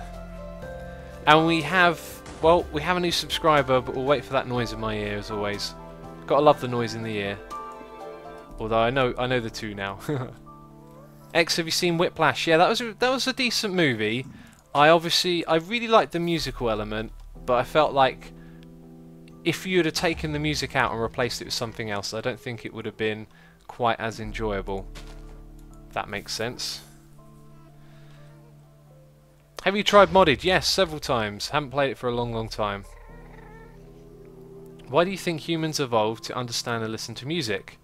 And we have... Well, we have a new subscriber, but we'll wait for that noise in my ear as always. Gotta love the noise in the ear. Although I know the two now. X, have you seen Whiplash? Yeah, that was a decent movie. I really liked the musical element, but I felt like if you had taken the music out and replaced it with something else, I don't think it would have been quite as enjoyable. If that makes sense. Have you tried modded? Yes, several times. Haven't played it for a long time. Why do you think humans evolved to understand and listen to music?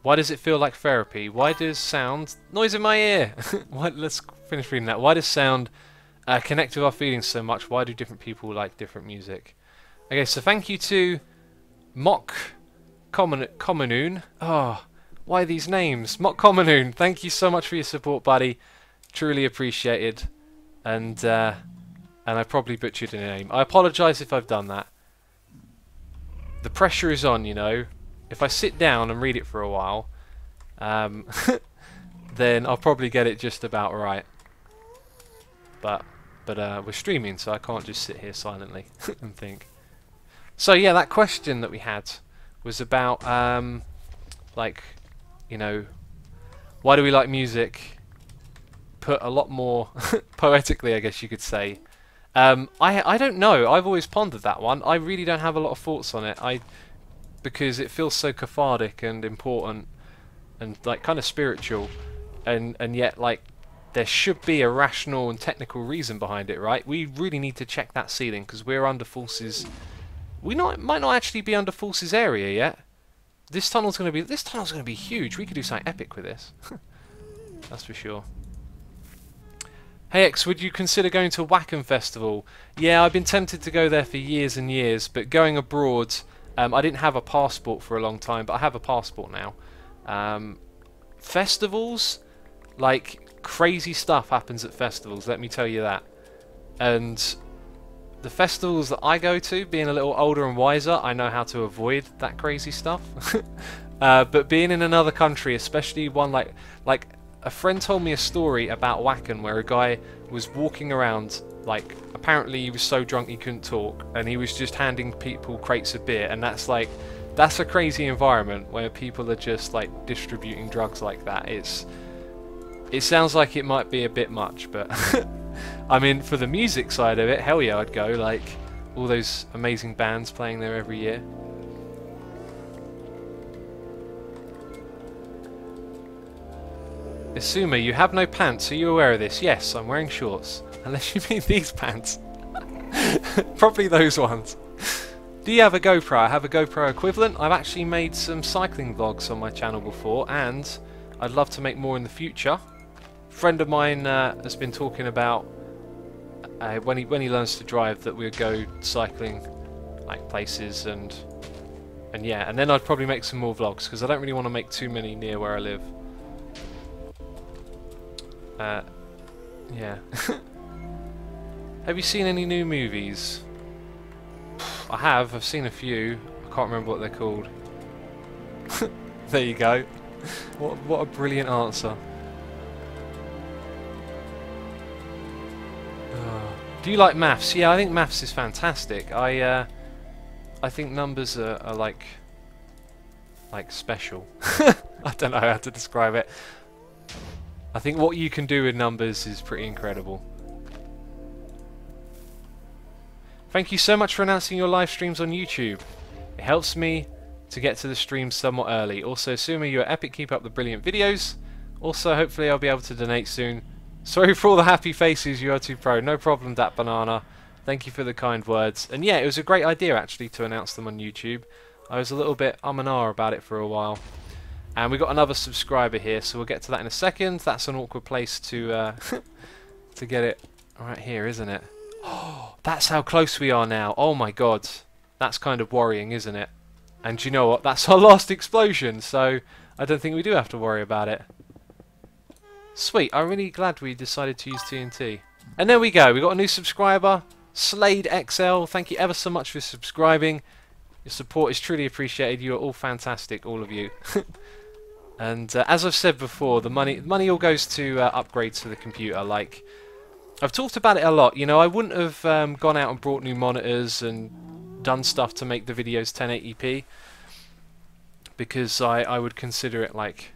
Why does it feel like therapy? Why does sound... Noise in my ear! Let's finish reading that. Why does sound connect with our feelings so much? Why do different people like different music? Okay, so thank you to Mock Commonoon. Oh, why these names? Mock Commonoon, thank you so much for your support, buddy. Truly appreciated. And I probably butchered your name. I apologise if I've done that. The pressure is on, you know. If I sit down and read it for a while, then I'll probably get it just about right. But we're streaming, so I can't just sit here silently and think. So yeah, that question that we had was about, like, you know, why do we like music? Put a lot more poetically, I guess you could say. I don't know. I've always pondered that one. I really don't have a lot of thoughts on it. Because it feels so cathartic and important and like kind of spiritual, and yet like there should be a rational and technical reason behind it, right? We really need to check that ceiling because we're under Force's. Might not actually be under Force's area yet. This tunnel's gonna be huge. We could do something epic with this. That's for sure. Hey X, would you consider going to a Wacken festival? Yeah, I've been tempted to go there for years and years, but going abroad, I didn't have a passport for a long time, but I have a passport now. Festivals, like crazy stuff happens at festivals, let me tell you that. And the festivals that I go to, being a little older and wiser, I know how to avoid that crazy stuff. But being in another country, especially one like a friend told me a story about Wacken where a guy was walking around, like, apparently he was so drunk he couldn't talk, and he was just handing people crates of beer, and that's a crazy environment where people are just like distributing drugs like that. It sounds like it might be a bit much, but I mean, for the music side of it, hell yeah, I'd go. Like all those amazing bands playing there every year. Isuma, you have no pants. Are you aware of this? Yes, I'm wearing shorts. Unless you mean these pants. Probably those ones. Do you have a GoPro? I have a GoPro equivalent. I've actually made some cycling vlogs on my channel before, and I'd love to make more in the future. A friend of mine has been talking about when he learns to drive that we'll go cycling like places and yeah, and then I'd probably make some more vlogs because I don't really want to make too many near where I live. Yeah. Have you seen any new movies? I have. I've seen a few. I can't remember what they're called. There you go. What a brilliant answer. Do you like maths? Yeah, I think maths is fantastic. I think numbers are like special. I don't know how to describe it. I think what you can do with numbers is pretty incredible. Thank you so much for announcing your live streams on YouTube. It helps me to get to the streams somewhat early. Also, Suma, you're epic. Keep up the brilliant videos. Also, hopefully I'll be able to donate soon. Sorry for all the happy faces, you are too pro. No problem, Dat Banana. Thank you for the kind words. And yeah, it was a great idea actually to announce them on YouTube. I was a little bit and ah about it for a while. And we got another subscriber here, so we'll get to that in a second. That's an awkward place to to get it right here, isn't it? Oh, that's how close we are now. Oh my god. That's kind of worrying, isn't it? And you know what? That's our last explosion, so I don't think we do have to worry about it. Sweet, I'm really glad we decided to use TNT. And there we go, we got a new subscriber, Slade XL. Thank you ever so much for subscribing. Your support is truly appreciated. You are all fantastic, all of you. And as I've said before, the money all goes to upgrades to the computer. Like, I've talked about it a lot. You know, I wouldn't have gone out and bought new monitors and done stuff to make the videos 1080p because I would consider it like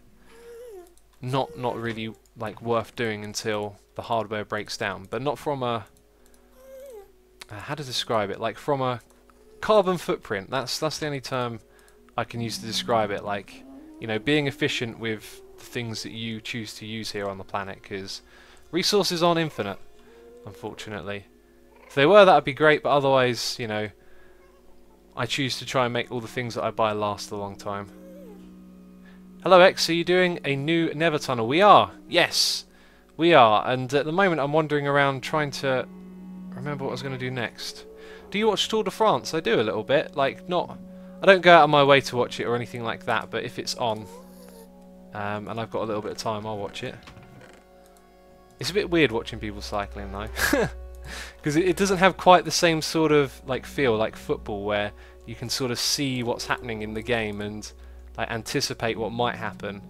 not really like worth doing until the hardware breaks down. But not from a how to describe it? Like from a carbon footprint. That's the only term I can use to describe it. Like, you know, being efficient with the things that you choose to use here on the planet, because resources aren't infinite, unfortunately. If they were, that would be great, but otherwise, you know, I choose to try and make all the things that I buy last a long time. Hello X, are you doing a new Nether tunnel? We are! Yes! We are, and at the moment I'm wandering around trying to remember what I was going to do next. Do you watch Tour de France? I do a little bit, like not... I don't go out of my way to watch it or anything like that, but if it's on, and I've got a little bit of time, I'll watch it. It's a bit weird watching people cycling though, because it doesn't have quite the same sort of like feel like football, where you can sort of see what's happening in the game and like anticipate what might happen.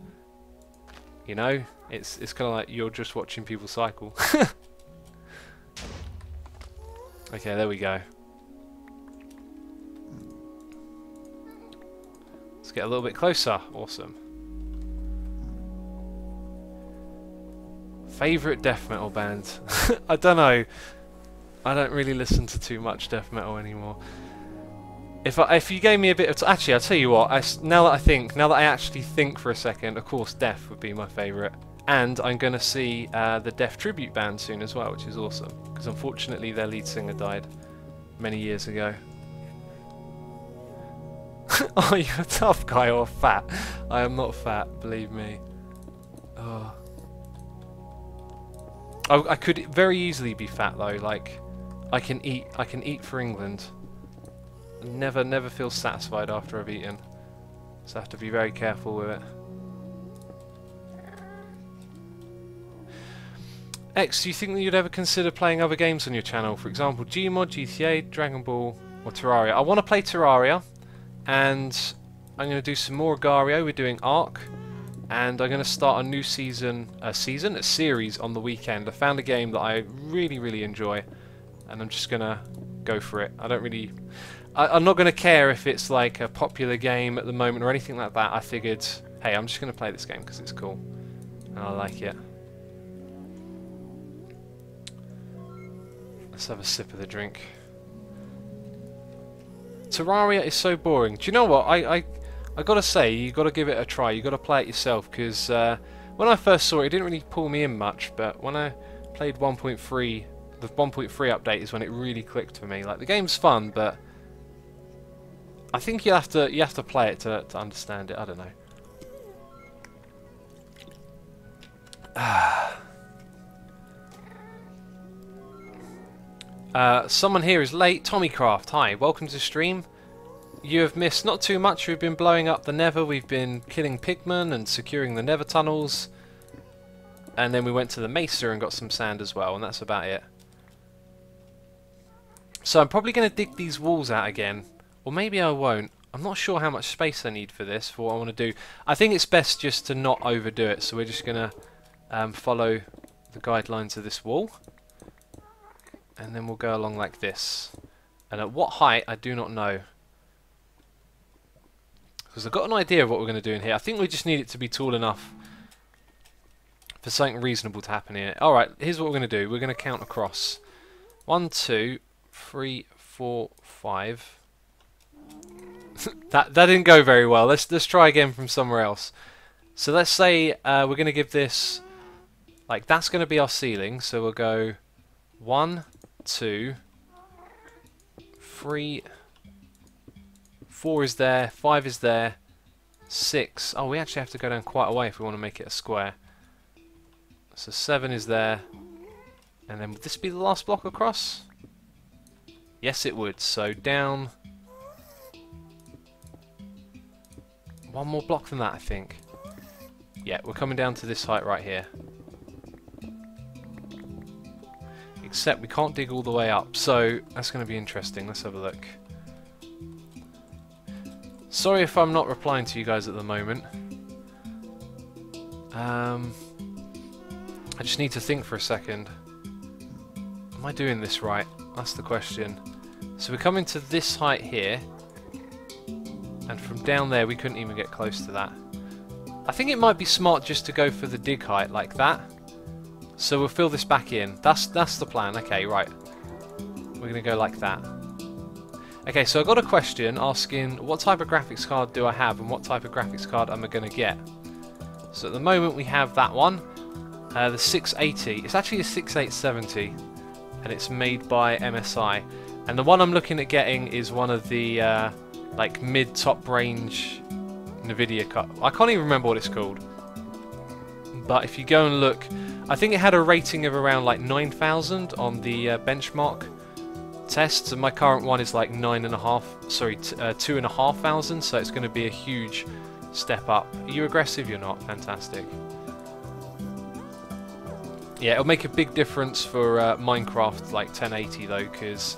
You know, it's kind of like you're just watching people cycle. Okay, there we go. Let's get a little bit closer. Awesome. Favourite death metal band? I don't know. I don't really listen to too much death metal anymore. If you gave me a bit of actually, I'll tell you what. Now that I actually think for a second, of course, Death would be my favourite. And I'm going to see the Death tribute band soon as well, which is awesome. Because unfortunately, their lead singer died many years ago. Are you a tough guy or fat? I am not fat, believe me. Oh. I could very easily be fat though. Like, I can eat for England. Never feel satisfied after I've eaten. So I have to be very careful with it. X, do you think that you'd ever consider playing other games on your channel? For example, Gmod, GTA, Dragon Ball, or Terraria? I want to play Terraria, and I'm going to do some more Agario. We're doing Ark, and I'm going to start a new a series on the weekend. I found a game that I really enjoy, and I'm just going to go for it. I don't really... I'm not going to care if it's like a popular game at the moment or anything like that. I figured, hey, I'm just going to play this game because it's cool, and I like it. Let's have a sip of the drink. Terraria is so boring. Do you know what? I gotta say, you gotta give it a try. You gotta play it yourself, because when I first saw it, it didn't really pull me in much. But when I played 1.3, the 1.3 update is when it really clicked for me. Like, the game's fun, but I think you have to play it to understand it. I don't know. Someone here is late. Tommycraft, hi, welcome to stream. You have missed not too much. We've been blowing up the Nether. We've been killing pigmen and securing the Nether tunnels. And then we went to the Mesa and got some sand as well, and that's about it. So I'm probably going to dig these walls out again. Or maybe I won't. I'm not sure how much space I need for this, for what I want to do. I think it's best just to not overdo it. So we're just going to follow the guidelines of this wall. And then we'll go along like this. And at what height, I do not know. Because I've got an idea of what we're going to do in here. I think we just need it to be tall enough for something reasonable to happen here. Alright, here's what we're going to do. We're going to count across. 1, 2, 3, 4, 5. that didn't go very well. Let's try again from somewhere else. So let's say we're going to give this... Like, that's going to be our ceiling. So we'll go 1, 2, 3, 4 is there, 5 is there, 6. Oh, we actually have to go down quite a way if we want to make it a square. So 7 is there, and then would this be the last block across? Yes, it would. So down one more block than that, I think. Yeah, we're coming down to this height right here. Except we can't dig all the way up, so that's going to be interesting. Let's have a look. Sorry if I'm not replying to you guys at the moment. I just need to think for a second. Am I doing this right? That's the question. So we're coming to this height here, and from down there we couldn't even get close to that. I think it might be smart just to go for the dig height like that. So we'll fill this back in. That's the plan. Okay, right. We're going to go like that. Okay, so I got a question asking what type of graphics card do I have and what type of graphics card am I going to get. So at the moment we have that one, the 680. It's actually a 6870, and it's made by MSI. And the one I'm looking at getting is one of the like mid-top range Nvidia card. I can't even remember what it's called. But if you go and look, I think it had a rating of around like 9,000 on the benchmark tests, and my current one is like 2,500, so it's going to be a huge step up. Are you aggressive? You're not. Fantastic. Yeah, it'll make a big difference for Minecraft like 1080 though, because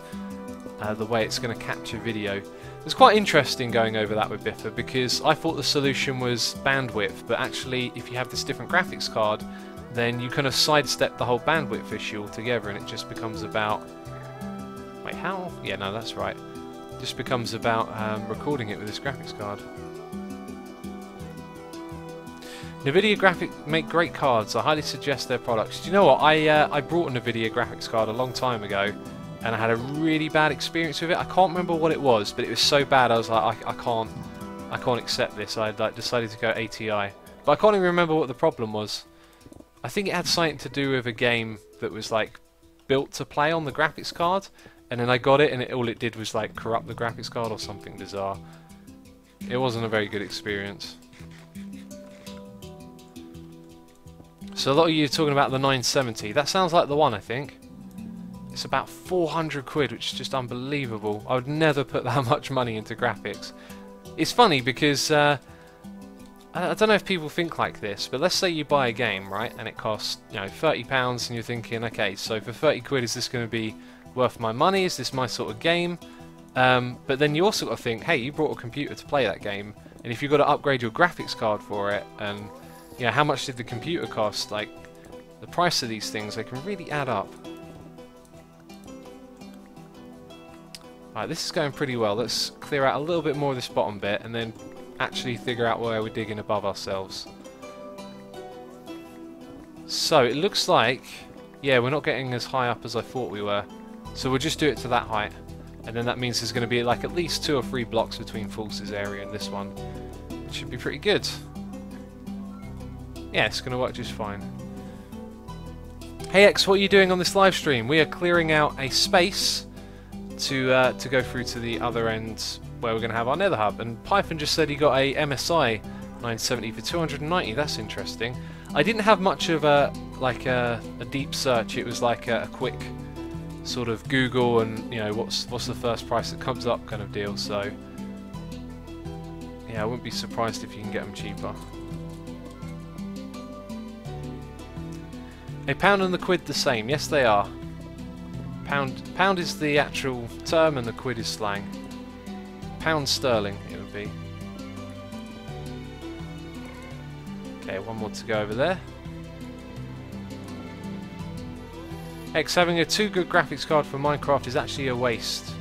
the way it's going to capture video. It's quite interesting going over that with Biffa, because I thought the solution was bandwidth, but actually if you have this different graphics card, then you kind of sidestep the whole bandwidth issue altogether, and it just becomes about... Wait, how? Yeah, no, that's right. It just becomes about recording it with this graphics card. Nvidia make great cards. I highly suggest their products. Do you know what? I brought a Nvidia graphics card a long time ago, and I had a really bad experience with it. I can't remember what it was, but it was so bad I was like, I can't accept this. I like decided to go ATI, but I can't even remember what the problem was. I think it had something to do with a game that was like built to play on the graphics card, and then I got it, and all it did was like corrupt the graphics card or something bizarre. It wasn't a very good experience. So a lot of you are talking about the 970. That sounds like the one, I think. It's about 400 quid, which is just unbelievable. I would never put that much money into graphics. It's funny because I don't know if people think like this, but let's say you buy a game, right, and it costs, you know, £30, and you're thinking, okay, so for 30 quid, is this going to be worth my money? Is this my sort of game? But then you also got to think, hey, you brought a computer to play that game, and if you've got to upgrade your graphics card for it, and you know, how much did the computer cost? Like, the price of these things, they can really add up. Right, this is going pretty well. Let's clear out a little bit more of this bottom bit, and then actually figure out where we're digging above ourselves. So it looks like, yeah, we're not getting as high up as I thought we were. So we'll just do it to that height, and then that means there's going to be like at least 2 or 3 blocks between Force's area and this one, which should be pretty good. Yeah, it's going to work just fine. Hey X, what are you doing on this live stream? We are clearing out a space to go through to the other end where we're going to have our Nether Hub. And Python just said he got a MSI 970 for 290. That's interesting. I didn't have much of a deep search. It was like a quick sort of Google and, you know, what's the first price that comes up kind of deal. So yeah, I wouldn't be surprised if you can get them cheaper. A pound and the quid the same? Yes, they are. Pound is the actual term and the quid is slang. Pound sterling it would be. Okay, one more to go over there. X, having a too good graphics card for Minecraft is actually a waste.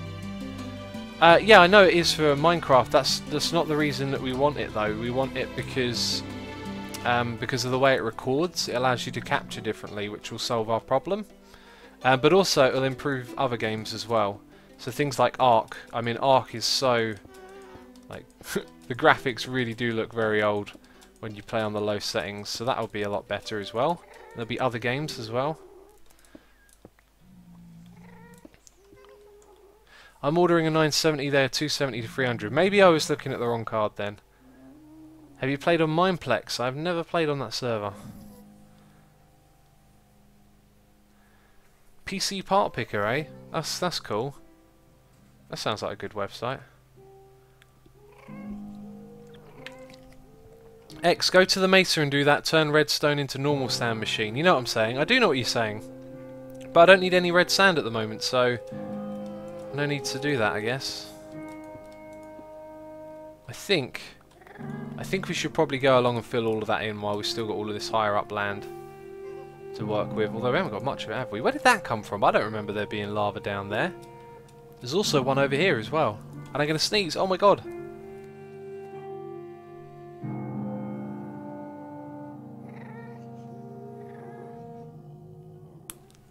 Yeah, I know it is for Minecraft. That's not the reason that we want it though. We want it because of the way it records. It allows you to capture differently, which will solve our problem. But also it will improve other games as well. So things like Ark. I mean, Ark is so... like the graphics really do look very old when you play on the low settings. So that'll be a lot better as well. There'll be other games as well. I'm ordering a 970 there, 270 to 300. Maybe I was looking at the wrong card then. Have you played on Mineplex? I've never played on that server. PC Part Picker, eh? That's cool. That sounds like a good website. X, go to the Mesa and do that. Turn redstone into normal sand machine. You know what I'm saying? I do know what you're saying. But I don't need any red sand at the moment, so... no need to do that, I guess. I think... I think we should probably go along and fill all of that in while we've still got all of this higher up land to work with. Although we haven't got much of it, have we? Where did that come from? I don't remember there being lava down there. There's also one over here as well. And I'm going to sneeze. Oh my god.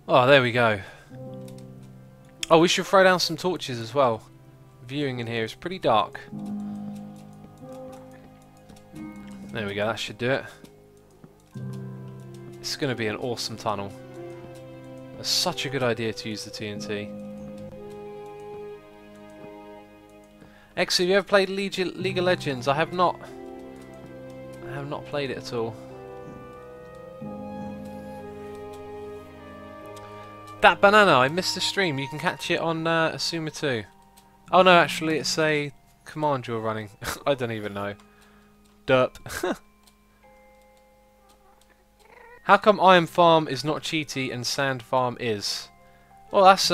Oh, there we go. Oh, we should throw down some torches as well. Viewing in here is pretty dark. There we go, that should do it. It's going to be an awesome tunnel. It's such a good idea to use the TNT. X, have you ever played League of Legends? I have not. I have not played it at all. That banana, I missed the stream. You can catch it on Asuma 2. Oh no, actually it's a command you're running. I don't even know. Derp. How come Iron Farm is not cheaty and Sand Farm is? Well, that's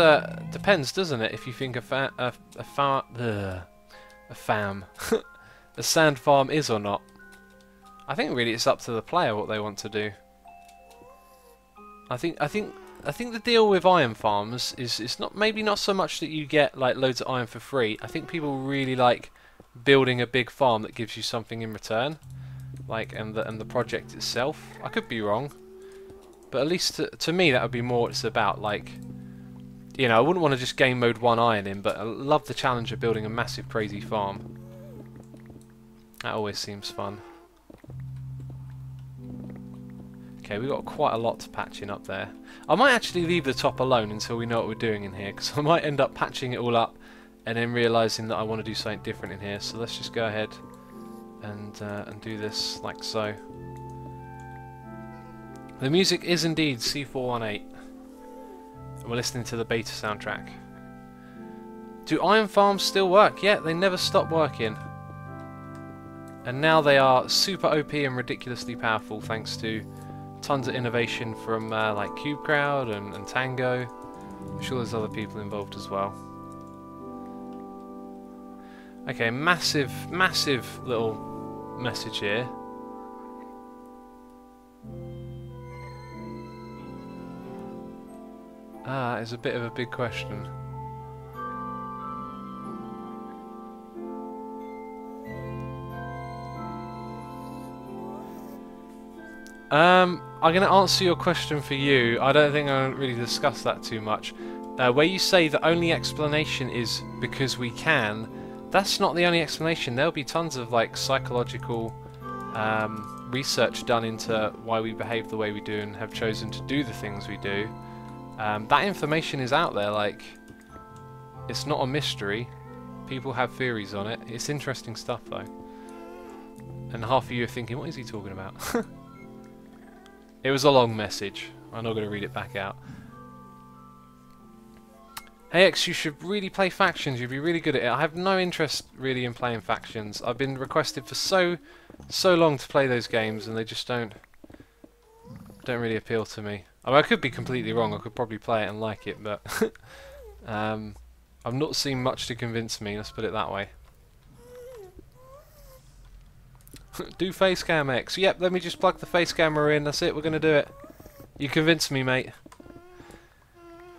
depends, doesn't it? If you think a Sand Farm is or not. I think really it's up to the player what they want to do. I think the deal with iron farms is it's not maybe not so much that you get like loads of iron for free. I think people really like building a big farm that gives you something in return, like and the project itself. I could be wrong, but at least to me that would be more what it's about. Like, you know, I wouldn't want to just game mode one iron in, but I love the challenge of building a massive crazy farm. That always seems fun. Okay, we've got quite a lot to patch in up there. I might actually leave the top alone until we know what we're doing in here, because I might end up patching it all up and then realising that I want to do something different in here. So let's just go ahead and do this like so. The music is indeed C418. We're listening to the beta soundtrack. Do iron farms still work? Yeah, they never stop working. And now they are super OP and ridiculously powerful thanks to tons of innovation from like CubeCrowd and Tango. I'm sure there's other people involved as well. Okay, massive little message here. Ah, it's a bit of a big question. I'm going to answer your question for you. I don't think I'm going to really discuss that too much. Where you say the only explanation is because we can, that's not the only explanation. There'll be tons of like psychological research done into why we behave the way we do and have chosen to do the things we do. That information is out there. Like, it's not a mystery. People have theories on it. It's interesting stuff though. And half of you are thinking, what is he talking about? It was a long message. I'm not going to read it back out. Hey X, you should really play factions. You'd be really good at it. I have no interest really in playing factions. I've been requested for so long to play those games, and they just don't really appeal to me. I mean, I could be completely wrong. I could probably play it and like it, but I've not seen much to convince me. Let's put it that way. Do face cam X. Yep, let me just plug the face camera in. That's it, we're going to do it. You convinced me, mate.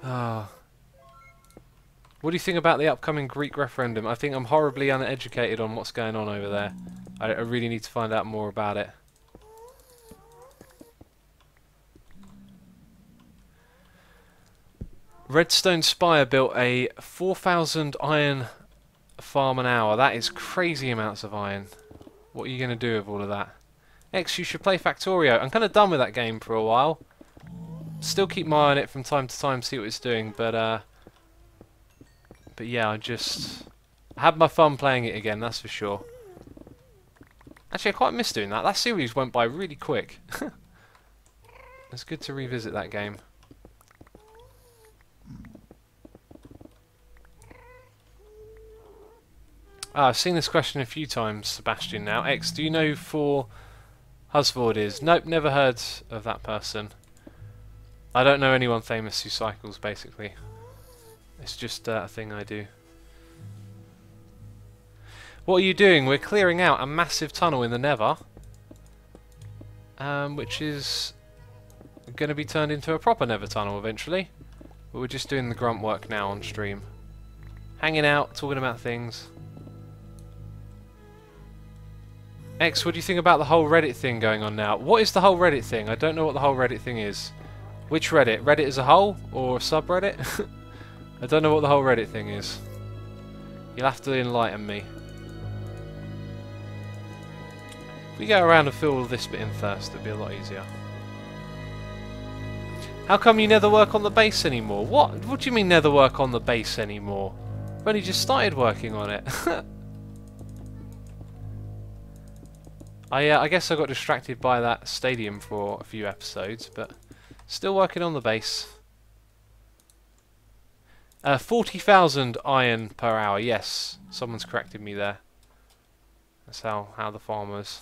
Ah. What do you think about the upcoming Greek referendum? I think I'm horribly uneducated on what's going on over there. I really need to find out more about it. Redstone Spire built a 4,000 iron farm an hour. That is crazy amounts of iron. What are you going to do with all of that? X, you should play Factorio. I'm kind of done with that game for a while. Still keep my eye on it from time to time, see what it's doing, but yeah, I had my fun playing it again, that's for sure. Actually, I quite miss doing that. That series went by really quick. It's good to revisit that game. I've seen this question a few times, Sebastian, now. X, do you know who For Husvord is? Nope, never heard of that person. I don't know anyone famous who cycles, basically. It's just a thing I do. What are you doing? We're clearing out a massive tunnel in the Nether, which is going to be turned into a proper Nether tunnel eventually. But we're just doing the grunt work now on stream. Hanging out, talking about things. X, what do you think about the whole Reddit thing going on now? What is the whole Reddit thing? I don't know what the whole Reddit thing is. Which Reddit? Reddit as a whole? Or subreddit? I don't know what the whole Reddit thing is. You'll have to enlighten me. If we go around and fill all this bit in first, it'd be a lot easier. How come you never work on the base anymore? What do you mean never work on the base anymore? I've only just started working on it. I guess I got distracted by that stadium for a few episodes, but still working on the base. 40,000 iron per hour, yes. Someone's corrected me there. That's how the farmers.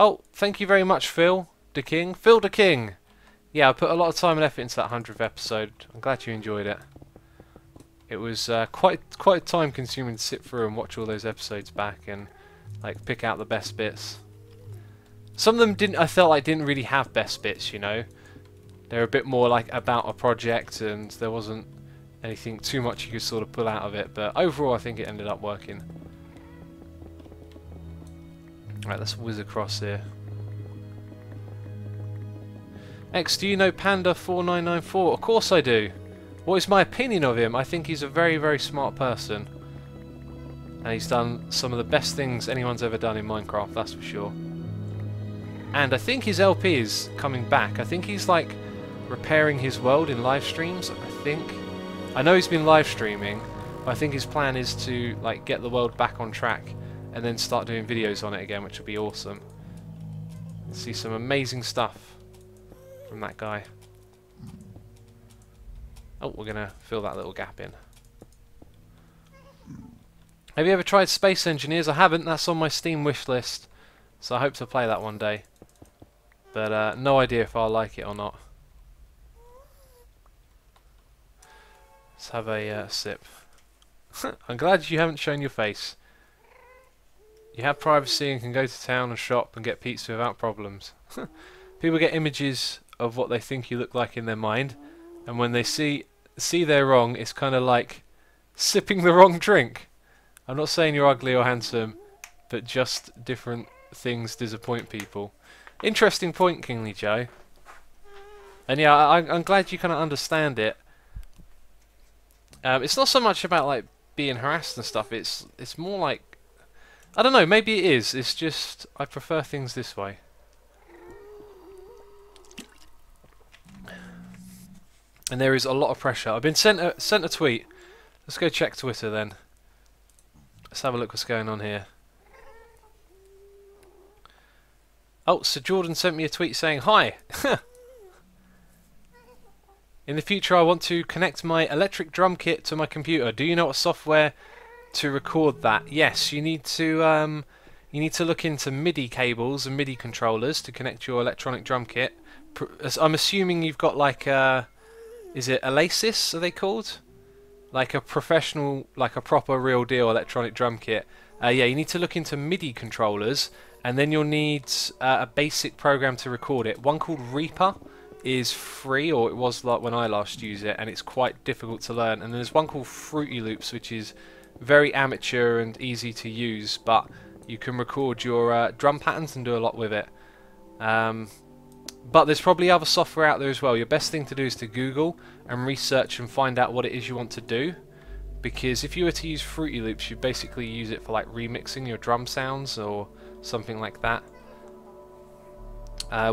Oh, thank you very much, Phil the King. Phil the King! Yeah, I put a lot of time and effort into that 100th episode. I'm glad you enjoyed it. It was quite time consuming to sit through and watch all those episodes back and like pick out the best bits. Some of them I felt like didn't really have best bits, you know. They're a bit more like about a project and there wasn't anything too much you could sort of pull out of it, but overall I think it ended up working. Right, let's whiz across here. X, do you know Panda4994? Of course I do. What is my opinion of him? I think he's a very, very smart person. And he's done some of the best things anyone's ever done in Minecraft, that's for sure. And I think his LP is coming back. I think he's like repairing his world in live streams, I think. I know he's been live streaming, but I think his plan is to like get the world back on track and then start doing videos on it again, which would be awesome. See some amazing stuff from that guy. Oh, we're gonna fill that little gap in. Have you ever tried Space Engineers? I haven't. That's on my Steam wish list, so I hope to play that one day. But no idea if I'll like it or not. Let's have a sip. I'm glad you haven't shown your face. You have privacy and can go to town and shop and get pizza without problems. People get images of what they think you look like in their mind, and when they see they're wrong, it's kind of like sipping the wrong drink. I'm not saying you're ugly or handsome, but just different things disappoint people. Interesting point, Kingly Joe. And yeah, I'm glad you kind of understand it. It's not so much about like being harassed and stuff. It's more like, I don't know. Maybe it is. It's just I prefer things this way. And there is a lot of pressure. I've been sent a tweet. Let's go check Twitter then. Let's have a look what's going on here. Oh, Sir Jordan sent me a tweet saying, "Hi! In the future I want to connect my electric drum kit to my computer. Do you know what software to record that?" Yes, you need to look into MIDI cables and MIDI controllers to connect your electronic drum kit. I'm assuming you've got like is it Elasis, are they called? Like a professional, like a proper real deal electronic drum kit. Yeah, you need to look into MIDI controllers, and then you'll need a basic program to record it. One called Reaper is free, or it was like when I last used it, and it's quite difficult to learn. And then there's one called Fruity Loops, which is very amateur and easy to use, but you can record your drum patterns and do a lot with it. But there's probably other software out there as well. Your best thing to do is to Google and research and find out what it is you want to do. Because if you were to use Fruity Loops, you basically use it for like remixing your drum sounds or something like that.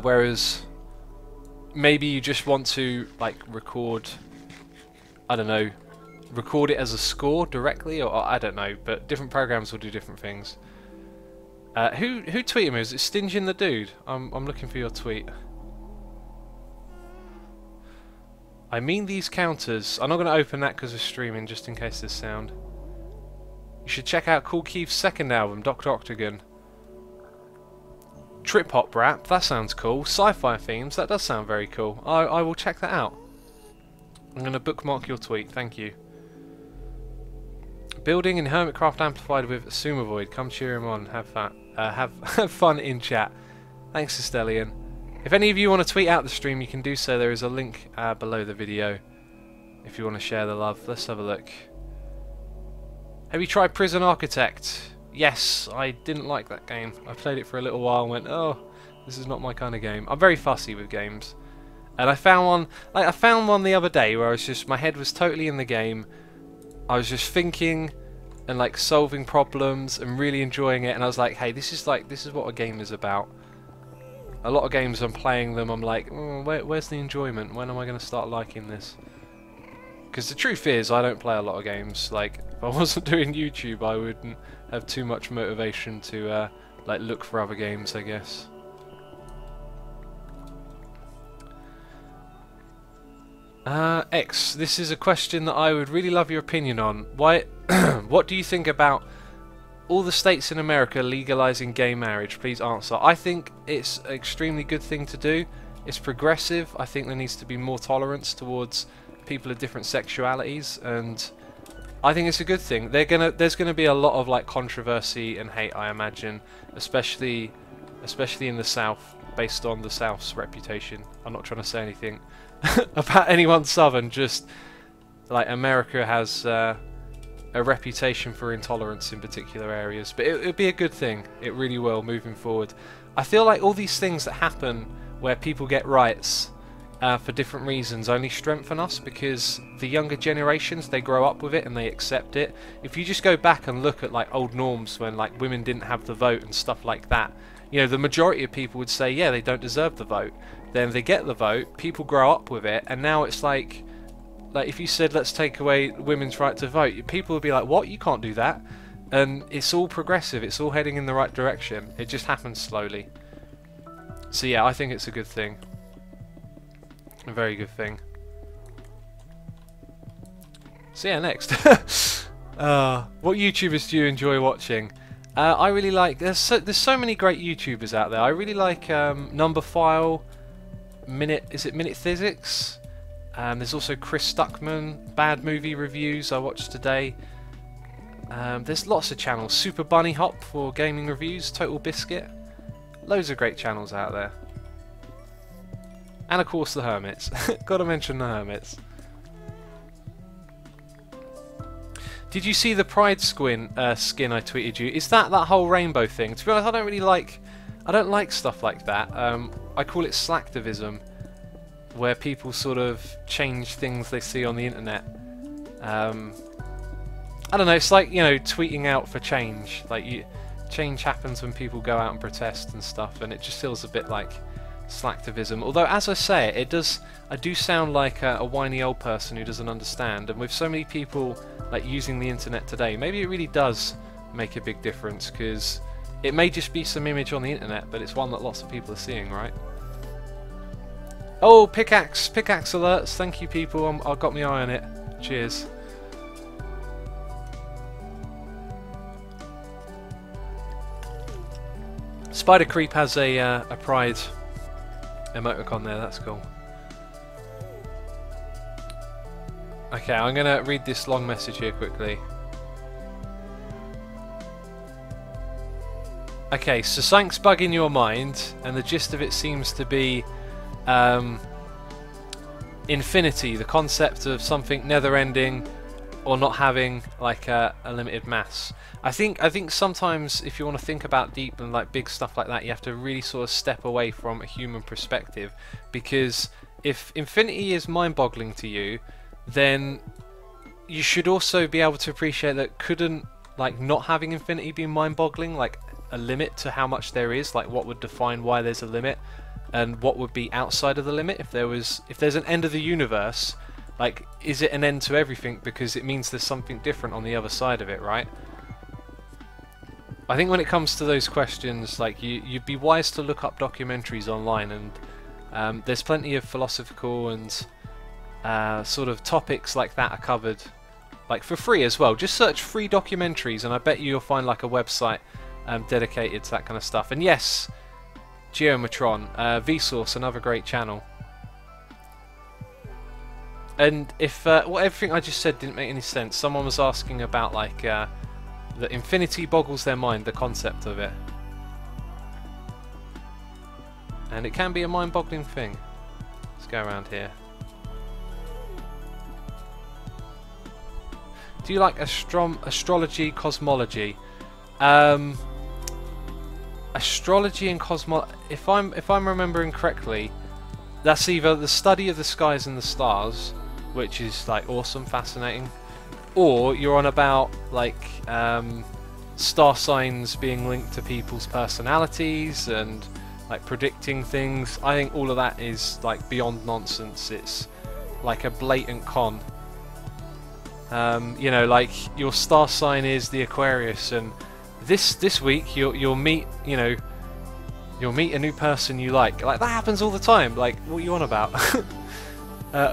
Whereas maybe you just want to like record, I don't know, record it as a score directly, or I don't know, but different programs will do different things. Who tweeted me? Was it Stingin' the Dude? I'm looking for your tweet. I mean these counters. I'm not going to open that because we're streaming, just in case there's sound. You should check out Kool Keith's second album, Dr. Octagon. Trip hop rap, that sounds cool. Sci-fi themes, that does sound very cool. I will check that out. I'm going to bookmark your tweet, thank you. Building in Hermitcraft amplified with Sumovoid. Come cheer him on. Have fun. Have fun in chat. Thanks, Estelian. If any of you want to tweet out the stream, you can do so. There is a link below the video if you want to share the love. Let's have a look. Have you tried Prison Architect? Yes, I didn't like that game. I played it for a little while and went, oh, this is not my kind of game. I'm very fussy with games. And I found one, like I found one the other day where I was just, my head was totally in the game. I was just thinking and like solving problems and really enjoying it, and I was like, hey, this is what a game is about. A lot of games I'm playing them, I'm like, where's the enjoyment? When am I going to start liking this? Because the truth is, I don't play a lot of games. Like, if I wasn't doing YouTube, I wouldn't have too much motivation to like look for other games, I guess. X, this is a question that I would really love your opinion on. Why? What do you think about all the states in America legalizing gay marriage? Please answer. I think it's an extremely good thing to do. It's progressive. I think there needs to be more tolerance towards people of different sexualities, and I think it's a good thing. There's gonna be a lot of like controversy and hate, I imagine, especially in the South, based on the South's reputation. I'm not trying to say anything about anyone Southern, just like America has a reputation for intolerance in particular areas, but it'll be a good thing. It really will, moving forward. I feel like all these things that happen where people get rights for different reasons only strengthen us, because the younger generations, they grow up with it and they accept it. If you just go back and look at like old norms when like women didn't have the vote and stuff like that, you know, the majority of people would say, yeah, they don't deserve the vote. Then they get the vote, people grow up with it, and now it's like if you said, let's take away women's right to vote, people would be like, what? You can't do that. And it's all progressive, it's all heading in the right direction. It just happens slowly. So yeah, I think it's a good thing. A very good thing. So yeah, next. What YouTubers do you enjoy watching? I really like, there's so many great YouTubers out there. I really like Numberphile, Minute Physics. There's also Chris Stuckman, Bad Movie Reviews I watched today. There's lots of channels. Super Bunny Hop for gaming reviews, Total Biscuit. Loads of great channels out there. And of course the Hermits. Gotta mention the Hermits. Did you see the Pride skin I tweeted you? Is that whole rainbow thing? To be honest, I don't like stuff like that. I call it slacktivism, where people sort of change things they see on the internet. I don't know, it's like, you know, tweeting out for change. Like, change happens when people go out and protest and stuff, and it just feels a bit like slacktivism. Although, as I say it, I do sound like a whiny old person who doesn't understand, and with so many people like using the internet today, maybe it really does make a big difference, because it may just be some image on the internet, but it's one that lots of people are seeing, right? Oh, pickaxe alerts, thank you people, I've got my eye on it. Cheers. Spider Creep has a Pride emoticon there, that's cool. Okay, I'm gonna read this long message here quickly. Okay, so something's bugging your mind, and the gist of it seems to be infinity, the concept of something never ending or not having like a limited mass. I think sometimes if you want to think about deep and like big stuff like that, you have to really sort of step away from a human perspective, because if infinity is mind-boggling to you, then you should also be able to appreciate that couldn't like not having infinity be mind-boggling, like a limit to how much there is, like what would define why there's a limit and what would be outside of the limit. If there's an end of the universe, like is it an end to everything because it means there's something different on the other side of it, right? I think when it comes to those questions, like you'd be wise to look up documentaries online, and there's plenty of philosophical and sort of topics like that are covered like for free as well. Just search free documentaries and I bet you'll find like a website dedicated to that kind of stuff. And yes, Geometron, Vsauce, another great channel. And if well, everything I just said didn't make any sense, someone was asking about like that infinity boggles their mind, the concept of it, and it can be a mind-boggling thing. Let's go around here. Do you like astrology, cosmology? Astrology and cosmology. If I'm remembering correctly, that's either the study of the skies and the stars, which is like awesome, fascinating, or you're on about like star signs being linked to people's personalities and like predicting things. I think all of that is like beyond nonsense. It's like a blatant con. You know, like your star sign is the Aquarius, and this week you'll meet, you know, you'll meet a new person you like. Like that happens all the time. Like, what are you on about?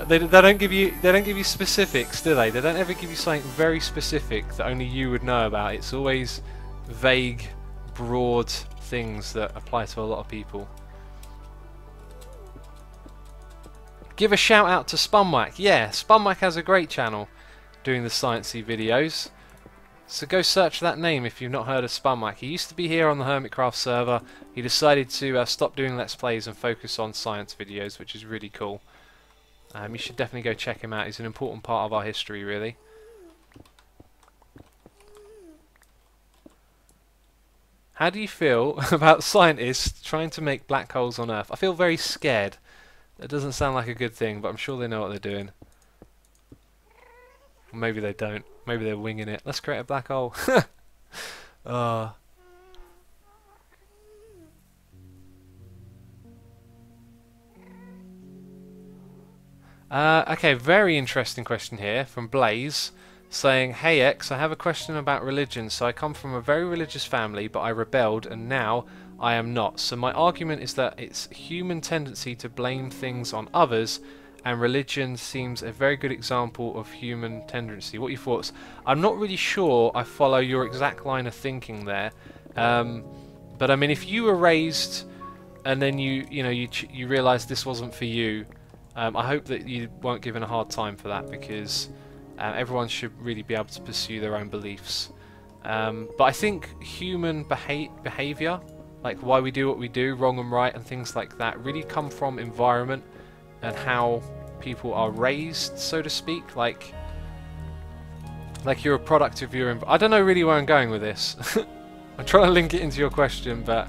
They don't give you specifics, do they? They don't ever give you something very specific that only you would know about. It's always vague, broad things that apply to a lot of people. Give a shout out to Spunwhack. Yeah, Spunwhack has a great channel doing the sciencey videos. So go search that name if you've not heard of Spunwhack. He used to be here on the Hermitcraft server. He decided to stop doing Let's Plays and focus on science videos, which is really cool. You should definitely go check him out. He's an important part of our history, really. How do you feel about scientists trying to make black holes on Earth? I feel very scared. That doesn't sound like a good thing, but I'm sure they know what they're doing. Or maybe they don't. Maybe they're winging it. Let's create a black hole. Okay, very interesting question here from Blaze, saying, "Hey X, I have a question about religion. So I come from a very religious family, but I rebelled and now I am not. So my argument is that it's human tendency to blame things on others, and religion seems a very good example of human tendency. What are your thoughts?" I'm not really sure I follow your exact line of thinking there, but I mean, if you were raised and then you realise this wasn't for you, I hope that you weren't given a hard time for that, because everyone should really be able to pursue their own beliefs. But I think human behaviour, like why we do what we do, wrong and right and things like that, really come from environment and how people are raised, so to speak. Like you're a product of your I don't know really where I'm going with this. I'm trying to link it into your question, but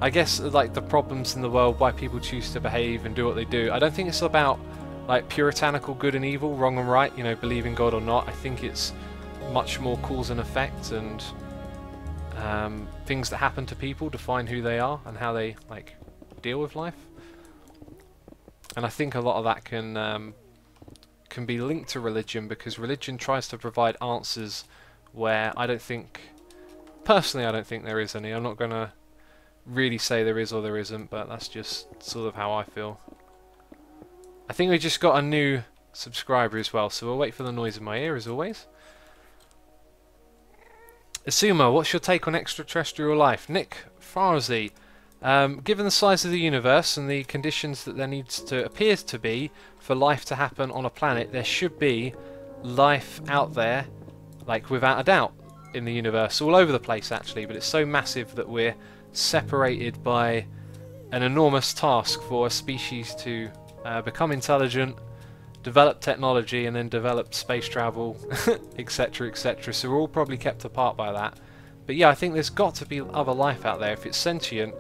I guess like the problems in the world, why people choose to behave and do what they do. I don't think it's about like puritanical good and evil, wrong and right, you know, believe in God or not. I think it's much more cause and effect, and things that happen to people define who they are and how they like deal with life. And I think a lot of that can be linked to religion, because religion tries to provide answers where I don't think, personally, I don't think there is any. I'm not going to really say there is or there isn't, but that's just sort of how I feel. I think we just got a new subscriber as well, so we'll wait for the noise in my ear as always. Asuma, what's your take on extraterrestrial life? Nick Farzi, given the size of the universe and the conditions that there needs to appear to be for life to happen on a planet, there should be life out there, like without a doubt, in the universe, all over the place actually, but it's so massive that we're separated by an enormous task for a species to become intelligent, develop technology, and then develop space travel, etc, etc. So we're all probably kept apart by that. But yeah, I think there's got to be other life out there. If it's sentient,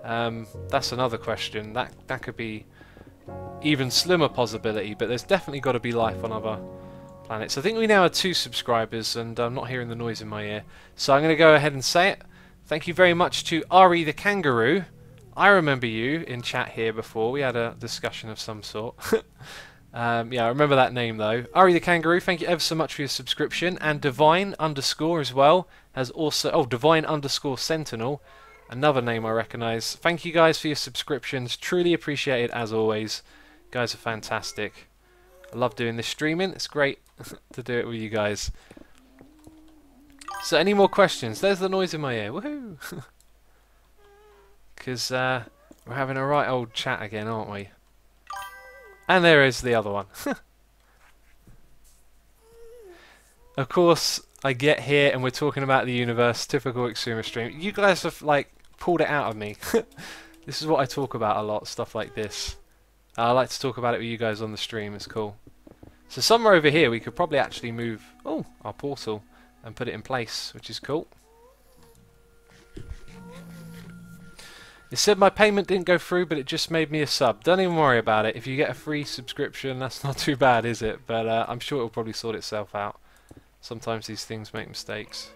that's another question. That could be even slimmer possibility, but there's definitely got to be life on other planets. I think we now have 2 subscribers, and I'm not hearing the noise in my ear, so I'm going to go ahead and say it. Thank you very much to Ari the Kangaroo. I remember you in chat here before. We had a discussion of some sort. Yeah, I remember that name though. Ari the Kangaroo, thank you ever so much for your subscription. And Divine Underscore as well has also... Oh, Divine Underscore Sentinel. Another name I recognise. Thank you guys for your subscriptions. Truly appreciate it as always. You guys are fantastic. I love doing this streaming. It's great to do it with you guys. So any more questions? There's the noise in my ear. Woohoo! Because we're having a right old chat again, aren't we? And there is the other one. Of course, I get here and we're talking about the universe, typical Extreme stream. You guys have, like, pulled it out of me. This is what I talk about a lot, stuff like this. I like to talk about it with you guys on the stream, it's cool. So somewhere over here we could probably actually move our portal and put it in place, which is cool. It said my payment didn't go through, but it just made me a sub. Don't even worry about it. If you get a free subscription, that's not too bad, is it? But I'm sure it'll probably sort itself out. Sometimes these things make mistakes.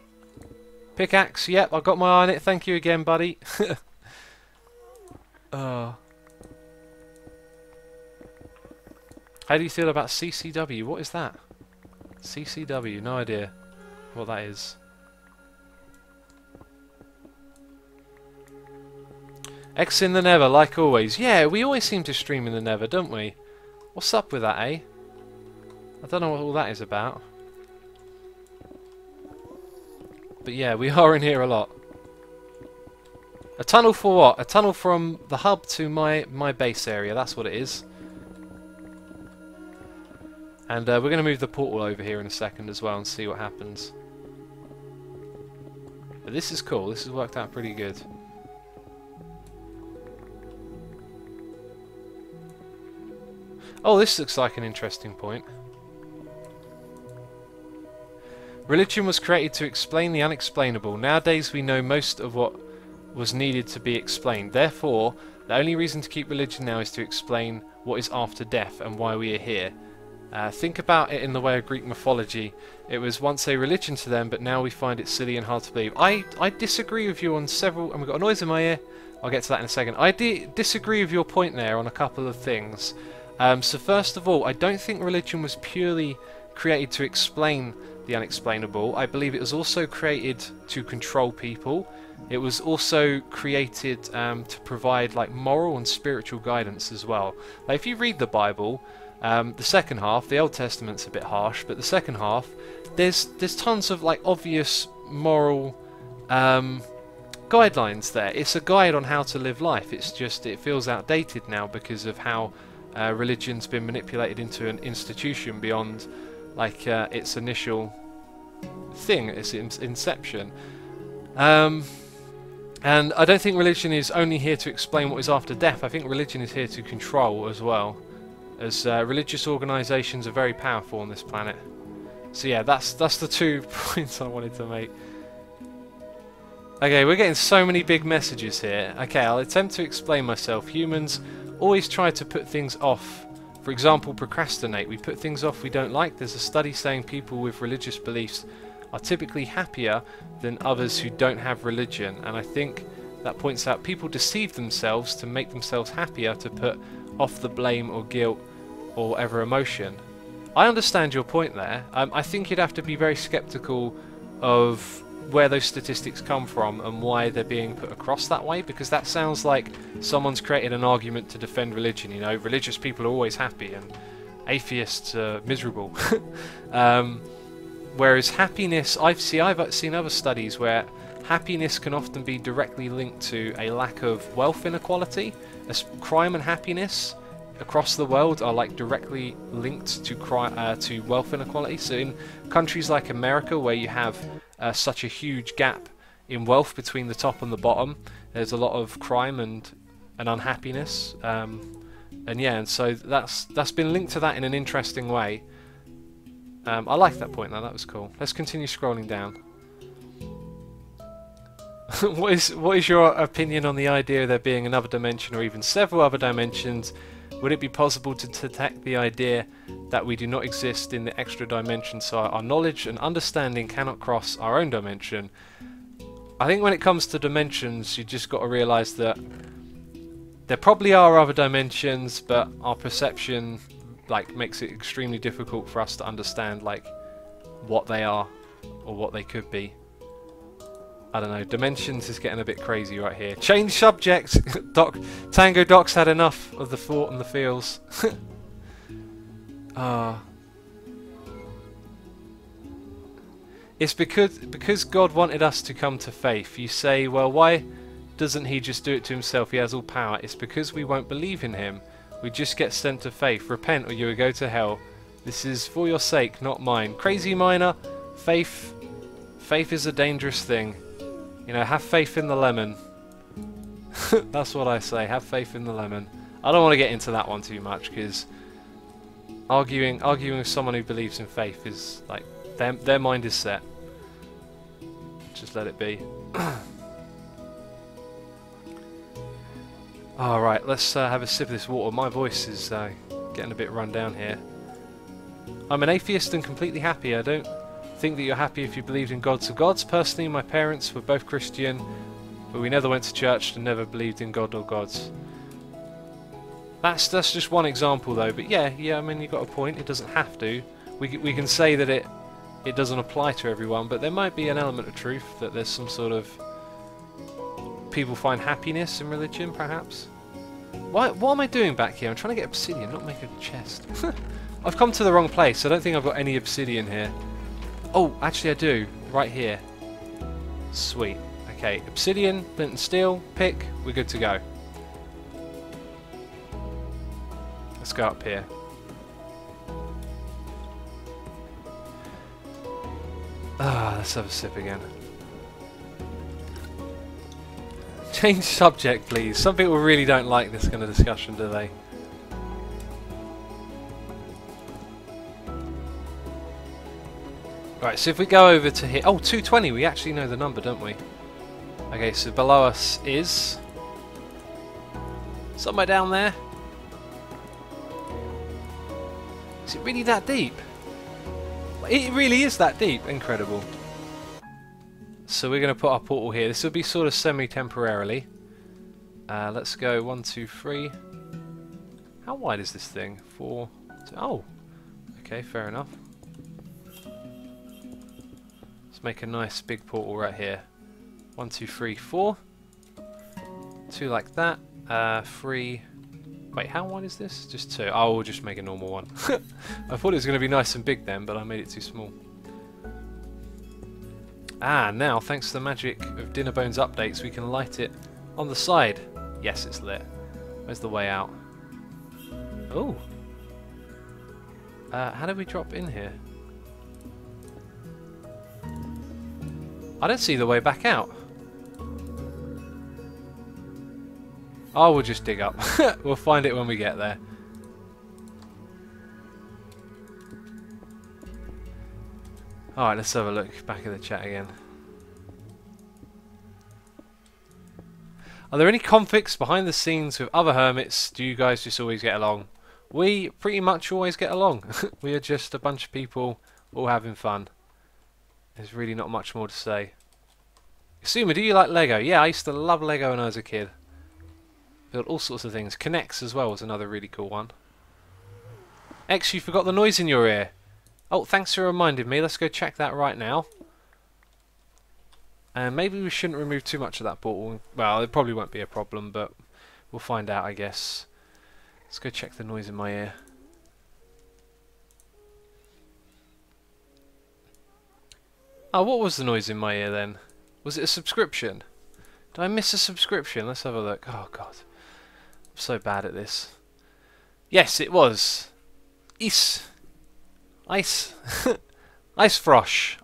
Pickaxe, yep, I got my eye on it. Thank you again, buddy. How do you feel about CCW? What is that? CCW, no idea what that is. X in the Nether, like always. Yeah, we always seem to stream in the Nether, don't we? What's up with that, eh? I don't know what all that is about. But yeah, we are in here a lot. A tunnel for what? A tunnel from the hub to my base area, that's what it is. And we're going to move the portal over here in a second as well and see what happens. But this is cool, this has worked out pretty good. Oh, this looks like an interesting point. Religion was created to explain the unexplainable. Nowadays we know most of what was needed to be explained. Therefore, the only reason to keep religion now is to explain what is after death and why we are here. Think about it in the way of Greek mythology. It was once a religion to them, but now we find it silly and hard to believe. I disagree with you on several... And we've got a noise in my ear. I'll get to that in a second. I disagree with your point there on a couple of things. So first of all, I don't think religion was purely created to explain the unexplainable. I believe it was also created to control people. It was also created to provide like moral and spiritual guidance as well. Like, if you read the Bible, the second half, the Old Testament's a bit harsh, but the second half, there's tons of like obvious moral guidelines there. It's a guide on how to live life. It's just, it feels outdated now because of how religion's been manipulated into an institution beyond like its initial thing, its inception. And I don't think religion is only here to explain what is after death. I think religion is here to control as well, as religious organisations are very powerful on this planet. So yeah, that's the 2 points I wanted to make. Okay, we're getting so many big messages here. Okay, I'll attempt to explain myself. Humans always try to put things off. For example, procrastinate. We put things off we don't like. There's a study saying people with religious beliefs are typically happier than others who don't have religion, and I think that points out people deceive themselves to make themselves happier, to put off the blame or guilt or whatever emotion. I understand your point there. I think you'd have to be very skeptical of where those statistics come from and why they're being put across that way, because that sounds like someone's created an argument to defend religion. You know, religious people are always happy and atheists are miserable. Whereas happiness, I've seen other studies where happiness can often be directly linked to a lack of wealth inequality. As crime and happiness across the world are like directly linked to wealth inequality. So in countries like America, where you have such a huge gap in wealth between the top and the bottom, there's a lot of crime and unhappiness. And yeah, and so that's been linked to that in an interesting way. I like that point though, that was cool. Let's continue scrolling down. What is your opinion on the idea of there being another dimension or even several other dimensions? Would it be possible to detect the idea that we do not exist in the extra dimension, so our knowledge and understanding cannot cross our own dimension? I think when it comes to dimensions, you just got to realise that there probably are other dimensions, but our perception like makes it extremely difficult for us to understand like what they are or what they could be. I don't know, dimensions is getting a bit crazy right here. Change subject! Tango Doc's had enough of the thought and the feels. It's because God wanted us to come to faith. You say, well, why doesn't he just do it to himself? He has all power. It's because we won't believe in him. We just get sent to faith. Repent or you will go to hell. This is for your sake, not mine. Crazy miner, faith is a dangerous thing. You know, have faith in the lemon. That's what I say, have faith in the lemon. I don't want to get into that one too much, because arguing with someone who believes in faith is like, their mind is set. Just let it be. Alright, let's have a sip of this water. My voice is getting a bit run down here. I'm an atheist and completely happy. I don't think that you're happy if you believed in gods or gods. Personally, my parents were both Christian, but we never went to church and never believed in God or gods. That's just one example though, but yeah, I mean, you got a point. It doesn't have to. We can say that it doesn't apply to everyone, but there might be an element of truth that there's some sort of people find happiness in religion, perhaps. What am I doing back here? I'm trying to get obsidian, not make a chest. I've come to the wrong place. I don't think I've got any obsidian here. Oh, actually I do. Right here. Sweet. Okay, obsidian, flint and steel, pick. We're good to go. Let's go up here. Let's have a sip again. Change subject, please. Some people really don't like this kind of discussion, do they? Right, so if we go over to here... Oh, 220, we actually know the number, don't we? Okay, so below us is... somewhere down there. Is it really that deep? It really is that deep. Incredible. So we're going to put our portal here. This will be sort of semi-temporarily. Let's go 1, 2, 3. How wide is this thing? 4. 2, oh, okay, fair enough. Let's make a nice big portal right here. 1, 2, 3, 4. 2 like that. 3. Wait, how wide is this? Just 2. Oh, we'll just make a normal one. I thought it was going to be nice and big then, but I made it too small. Now, thanks to the magic of Dinner Bones updates, we can light it on the side. Yes, it's lit. Where's the way out? Oh. How do we drop in here? I don't see the way back out. Oh, we'll just dig up. We'll find it when we get there. Alright, let's have a look back at the chat again. Are there any conflicts behind the scenes with other hermits? Do you guys just always get along? We pretty much always get along. We are just a bunch of people all having fun. There's really not much more to say. Suma, do you like Lego? Yeah, I used to love Lego when I was a kid. Built all sorts of things. Connects as well was another really cool one. X, you forgot the noise in your ear. Oh, thanks for reminding me. Let's go check that right now. And maybe we shouldn't remove too much of that portal. Well, it probably won't be a problem, but we'll find out, I guess. Let's go check the noise in my ear. Oh, what was the noise in my ear then? Was it a subscription? Did I miss a subscription? Let's have a look. Oh, God. I'm so bad at this. Yes, it was. Ice Frosh.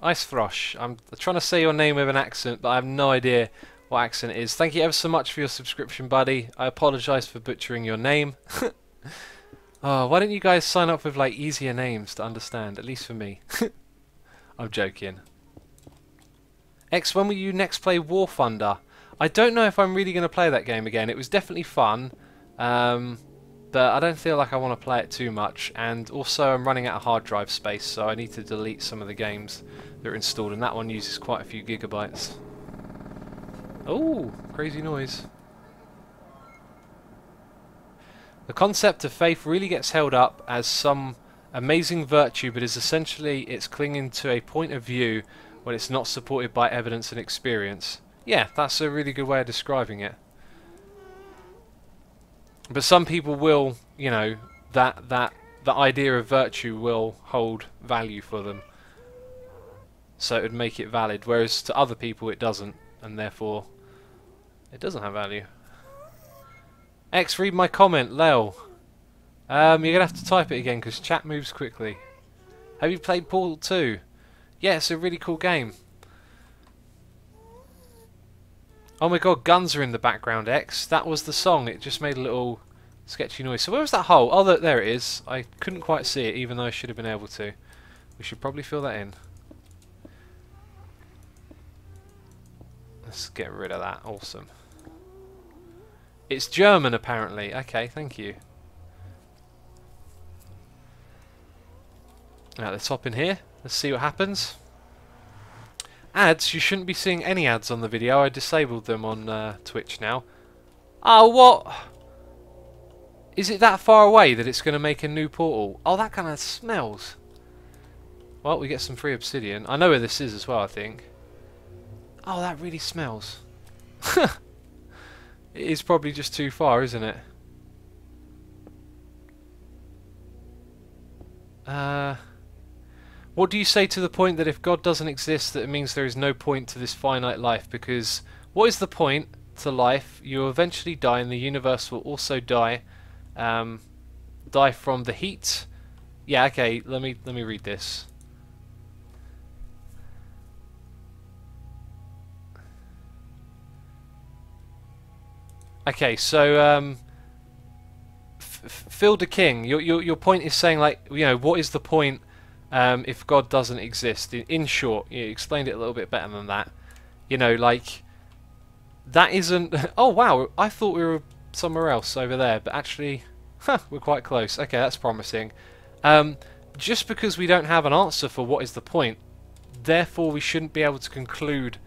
I'm trying to say your name with an accent, but I have no idea what accent it is. Thank you ever so much for your subscription, buddy. I apologise for butchering your name. Oh, why don't you guys sign up with like easier names to understand, at least for me. I'm joking. X, when will you next play War Thunder? I don't know if I'm really going to play that game again. It was definitely fun. But I don't feel like I want to play it too much, and also I'm running out of hard drive space, so I need to delete some of the games that are installed, and that one uses quite a few gigabytes. Oh, crazy noise. The concept of faith really gets held up as some amazing virtue, but is essentially it's clinging to a point of view when it's not supported by evidence and experience. Yeah, that's a really good way of describing it. But some people will, you know, the idea of virtue will hold value for them. So it would make it valid, whereas to other people it doesn't, and therefore it doesn't have value. X, read my comment, Lel. You're going to have to type it again because chat moves quickly. Have you played Portal 2? Yeah, it's a really cool game. Oh my god, guns are in the background, X. That was the song. It just made a little sketchy noise. So where was that hole? Oh, there it is. I couldn't quite see it, even though I should have been able to. We should probably fill that in. Let's get rid of that. Awesome. It's German, apparently. Okay, thank you. Right, let's hop in here. Let's see what happens. Ads, you shouldn't be seeing any ads on the video. I disabled them on Twitch now. Oh, what? Is it that far away that it's going to make a new portal? Oh, that kind of smells. Well, we get some free obsidian. I know where this is as well, I think. Oh, that really smells. It is probably just too far, isn't it? What do you say to the point that if God doesn't exist, that it means there is no point to this finite life? Because what is the point to life? You will eventually die, and the universe will also die. Die from the heat. Yeah, okay. Let me read this. Okay, so Phil the King, your point is saying, like, you know, what is the point if God doesn't exist? In short, you explained it a little bit better than that. You know, like, that isn't... Oh, wow, I thought we were somewhere else over there, but actually, we're quite close. Okay, that's promising. Just because we don't have an answer for what is the point, therefore we shouldn't be able to conclude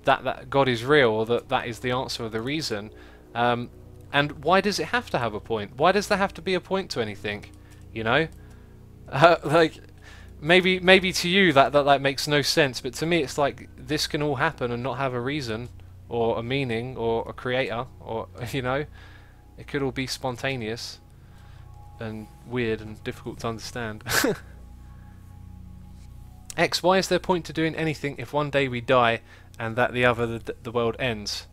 that God is real, or that is the answer or the reason. And why does it have to have a point? Why does there have to be a point to anything? You know? Like... Maybe to you that makes no sense, but to me it's like this can all happen and not have a reason or a meaning or a creator, or, you know, it could all be spontaneous and weird and difficult to understand. X, why is there a point to doing anything if one day we die and that the world ends?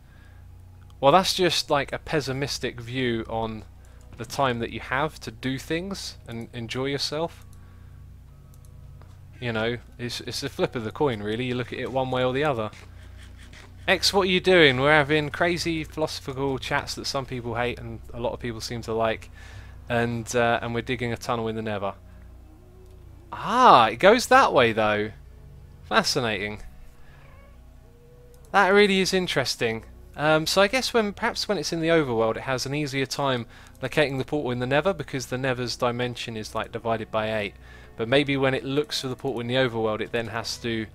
Well, that's just like a pessimistic view on the time that you have to do things and enjoy yourself. You know, it's a flip of the coin, really. You look at it one way or the other. X, what are you doing? We're having crazy philosophical chats that some people hate and a lot of people seem to like, and we're digging a tunnel in the Nether. Ah, it goes that way though. Fascinating. That really is interesting. So I guess perhaps when it's in the overworld, it has an easier time locating the portal in the Nether, because the Nether's dimension is like divided by 8. But maybe when it looks for the portal in the overworld, it then has to,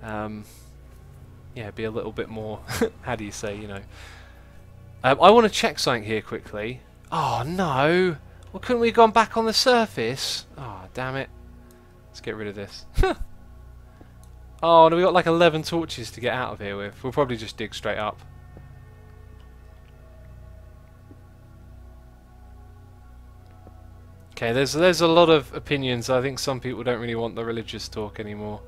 yeah, be a little bit more. How do you say? You know. I want to check something here quickly. Oh no! Well, couldn't we have gone back on the surface? Oh, damn it! Let's get rid of this. Oh, no, we got like 11 torches to get out of here with. We'll probably just dig straight up. Okay, there's a lot of opinions. I think some people don't really want the religious talk anymore.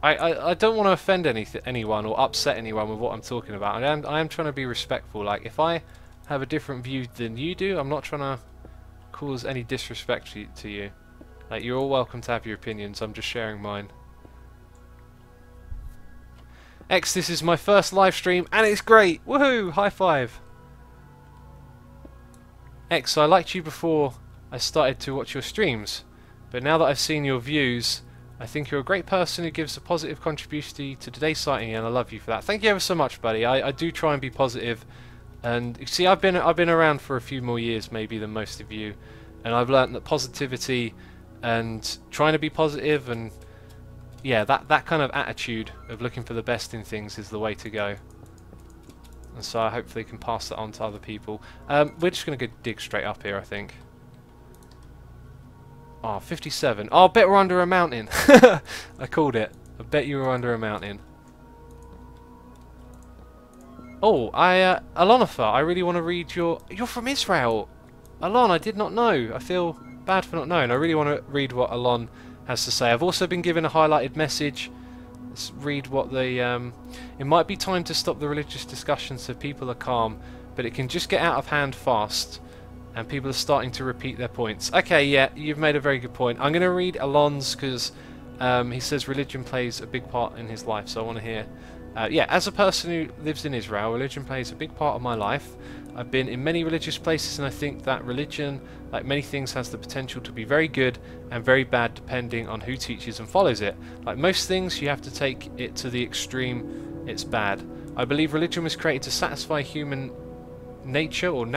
I don't want to offend anyone or upset anyone with what I'm talking about. I am trying to be respectful. Like, if I have a different view than you do, I'm not trying to cause any disrespect to you. Like, you're all welcome to have your opinions. I'm just sharing mine. X, this is my first live stream and it's great. Woohoo! High five. X, I liked you before I started to watch your streams, but now that I've seen your views, I think you're a great person who gives a positive contribution to today's sighting, and I love you for that. Thank you ever so much, buddy. I do try and be positive, and you see, I've been around for a few more years maybe than most of you, and I've learnt that positivity and trying to be positive and yeah, that kind of attitude of looking for the best in things is the way to go. And so I hopefully can pass that on to other people. We're just going to go dig straight up here, I think. Oh, 57. Oh, I bet we're under a mountain. I called it. I bet you were under a mountain. Oh, Alonifa, I really want to read your... You're from Israel! Alon, I did not know. I feel bad for not knowing. I really want to read what Alon has to say. I've also been given a highlighted message. Let's read what the... It might be time to stop the religious discussion so people are calm, but it can just get out of hand fast. and people are starting to repeat their points. Okay, yeah, you've made a very good point. I'm going to read Alon's because he says religion plays a big part in his life, so I want to hear. Yeah, as a person who lives in Israel, religion plays a big part of my life. I've been in many religious places, and I think that religion, like many things, has the potential to be very good and very bad depending on who teaches and follows it. Like most things, you have to take it to the extreme, it's bad. I believe religion was created to satisfy human nature, or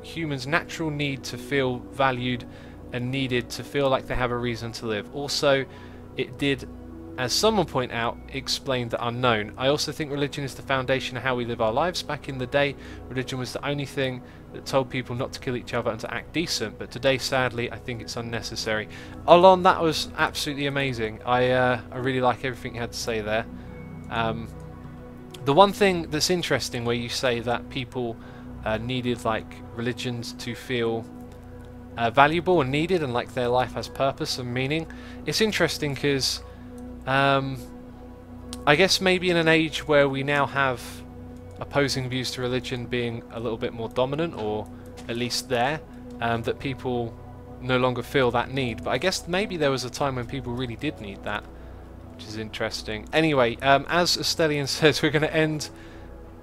humans' natural need to feel valued and needed, to feel like they have a reason to live. Also, it did, as someone pointed out, explain the unknown. I also think religion is the foundation of how we live our lives. Back in the day, religion was the only thing that told people not to kill each other and to act decent, but today, sadly, I think it's unnecessary. Alon, that was absolutely amazing. I really like everything you had to say there. The one thing that's interesting, where you say that people needed like religions to feel valuable and needed, and like their life has purpose and meaning. It's interesting because I guess maybe in an age where we now have opposing views to religion being a little bit more dominant, or at least there, that people no longer feel that need. But I guess maybe there was a time when people really did need that, which is interesting. Anyway, as Estelian says, we're going to end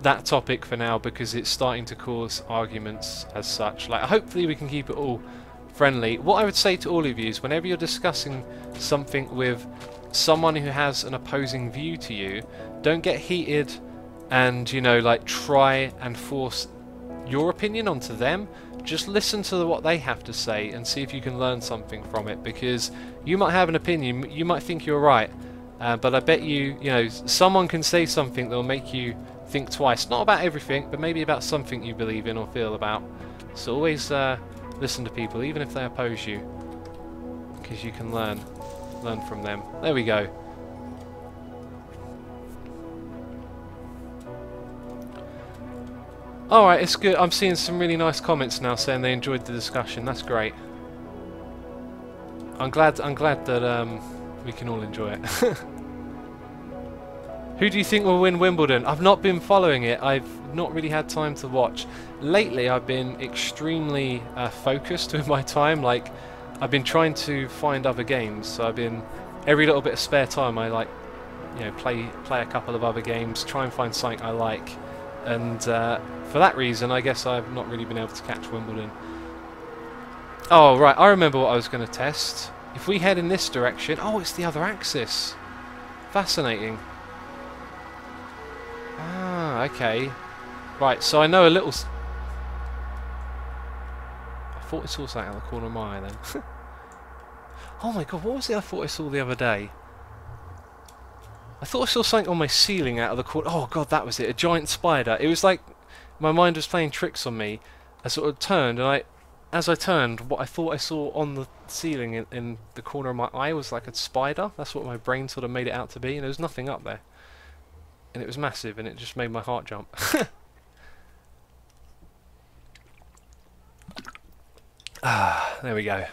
that topic for now because it's starting to cause arguments as such. Like, hopefully we can keep it all friendly. What I would say to all of you is, whenever you're discussing something with someone who has an opposing view to you, don't get heated and, you know, like try and force your opinion onto them. Just listen to what they have to say and see if you can learn something from it, because you might have an opinion, you might think you're right, but I bet you, you know, someone can say something that will make you think twice. Not about everything, but maybe about something you believe in or feel about. So always listen to people, even if they oppose you, because you can learn from them. There we go. Alright, it's good. I'm seeing some really nice comments now saying they enjoyed the discussion. That's great. I'm glad that we can all enjoy it. Who do you think will win Wimbledon? I've not been following it. I've not really had time to watch. Lately, I've been extremely focused with my time. Like, I've been trying to find other games. So I've been, every little bit of spare time, I like, you know, play a couple of other games, try and find something I like, and for that reason, I guess I've not really been able to catch Wimbledon. Oh right, I remember what I was going to test. If we head in this direction, oh, it's the other axis. Fascinating. Ah, okay. Right, so I know a little... I thought I saw something out of the corner of my eye then. Oh my god, what was it I thought I saw the other day? I thought I saw something on my ceiling out of the corner. Oh god, that was it, a giant spider. It was like my mind was playing tricks on me. I sort of turned, and as I turned, what I thought I saw on the ceiling in the corner of my eye was like a spider. That's what my brain sort of made it out to be, and there was nothing up there. And it was massive, and it just made my heart jump. Ah, there we go.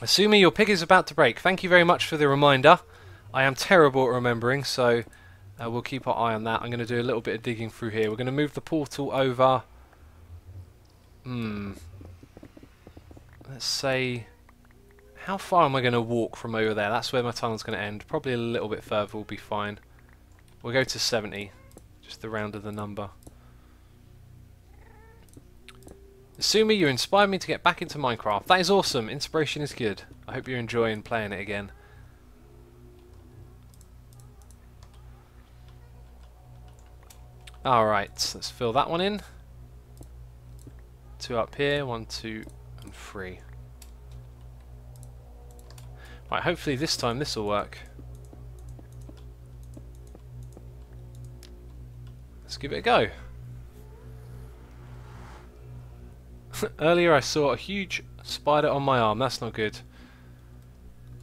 Assuming your pig is about to break. Thank you very much for the reminder. I am terrible at remembering, so we'll keep our eye on that. I'm going to do a little bit of digging through here. We're going to move the portal over. Let's say, how far am I going to walk from over there? That's where my tunnel's going to end. Probably a little bit further will be fine. We'll go to 70, just the round of the number. Asumi, you inspired me to get back into Minecraft. That is awesome. Inspiration is good. I hope you're enjoying playing it again. Alright, let's fill that one in. 2 up here, 1, 2, and 3. Right, hopefully this time this will work. Let's give it a go. Earlier I saw a huge spider on my arm. That's not good.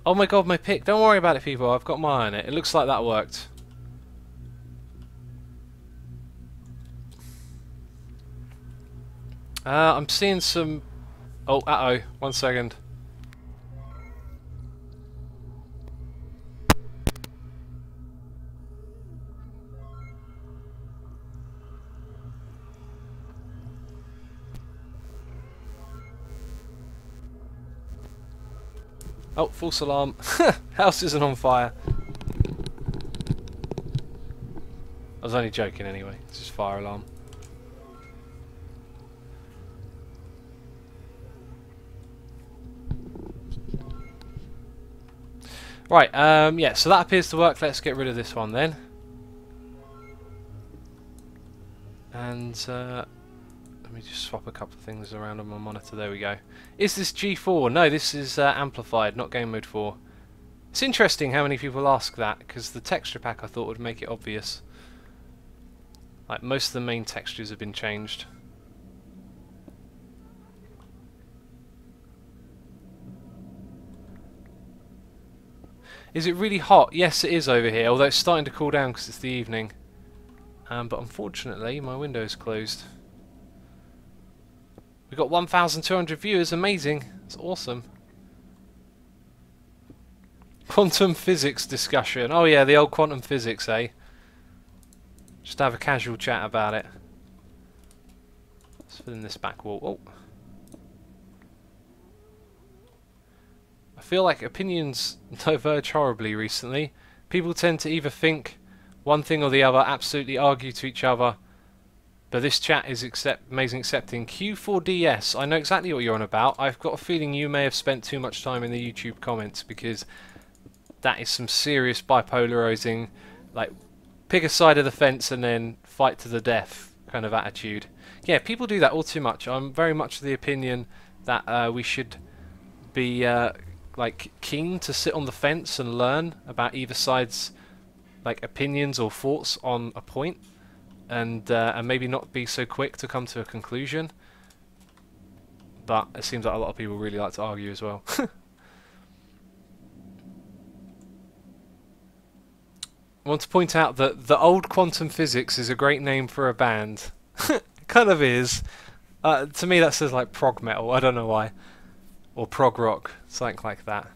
Oh my god, my pick. Don't worry about it, people. I've got my eye on it. It looks like that worked. I'm seeing some... Oh, uh-oh. 1 second. Oh, false alarm. House isn't on fire. I was only joking anyway. It's just fire alarm. Right, yeah, so that appears to work. Let's get rid of this one then. And let me just swap a couple of things around on my monitor. There we go. Is this G4? No, this is amplified, not game mode 4. It's interesting how many people ask that, because the texture pack I thought would make it obvious. Like, most of the main textures have been changed. Is it really hot? Yes, it is over here, although it's starting to cool down because it's the evening. But unfortunately, my window is closed. We've got 1,200 viewers, amazing. It's awesome. Quantum physics discussion. Oh yeah, the old quantum physics, eh? Just have a casual chat about it. Let's fill in this back wall. Oh. I feel like opinions diverge horribly recently. People tend to either think one thing or the other, absolutely argue to each other. But this chat is amazing accepting. Q4DS, I know exactly what you're on about. I've got a feeling you may have spent too much time in the YouTube comments, because that is some serious bipolarizing, like, pick a side of the fence and then fight to the death kind of attitude. Yeah, people do that all too much. I'm very much of the opinion that we should be like keen to sit on the fence and learn about either side's like opinions or thoughts on a point, and maybe not be so quick to come to a conclusion. But it seems like a lot of people really like to argue as well. I want to point out that the old quantum physics is a great name for a band. It kind of is. To me that says like prog metal, I don't know why. Or prog rock, something like that.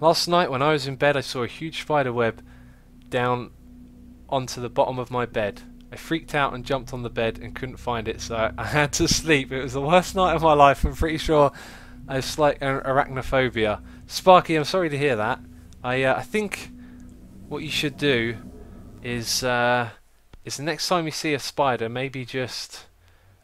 Last night when I was in bed I saw a huge spider web down onto the bottom of my bed. I freaked out and jumped on the bed and couldn't find it, so I had to sleep. It was the worst night of my life. I'm pretty sure I have slight arachnophobia. Sparky, I'm sorry to hear that. I think what you should do is the next time you see a spider, maybe just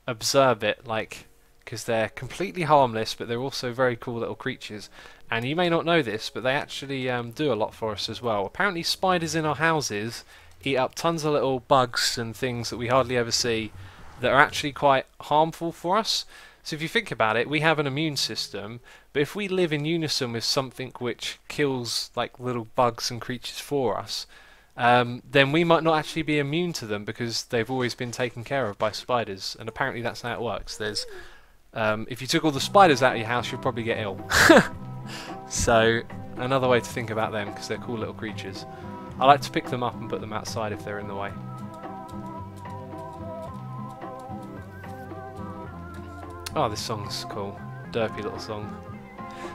observe it, like, because they're completely harmless, but they're also very cool little creatures. And you may not know this, but they actually do a lot for us as well. Apparently spiders in our houses eat up tons of little bugs and things that we hardly ever see that are actually quite harmful for us. So if you think about it, we have an immune system, but if we live in unison with something which kills like little bugs and creatures for us, then we might not actually be immune to them because they've always been taken care of by spiders. And apparently that's how it works. There's if you took all the spiders out of your house, you'd probably get ill. So another way to think about them, because they're cool little creatures. I like to pick them up and put them outside if they're in the way. Oh, this song's cool. Derpy little song.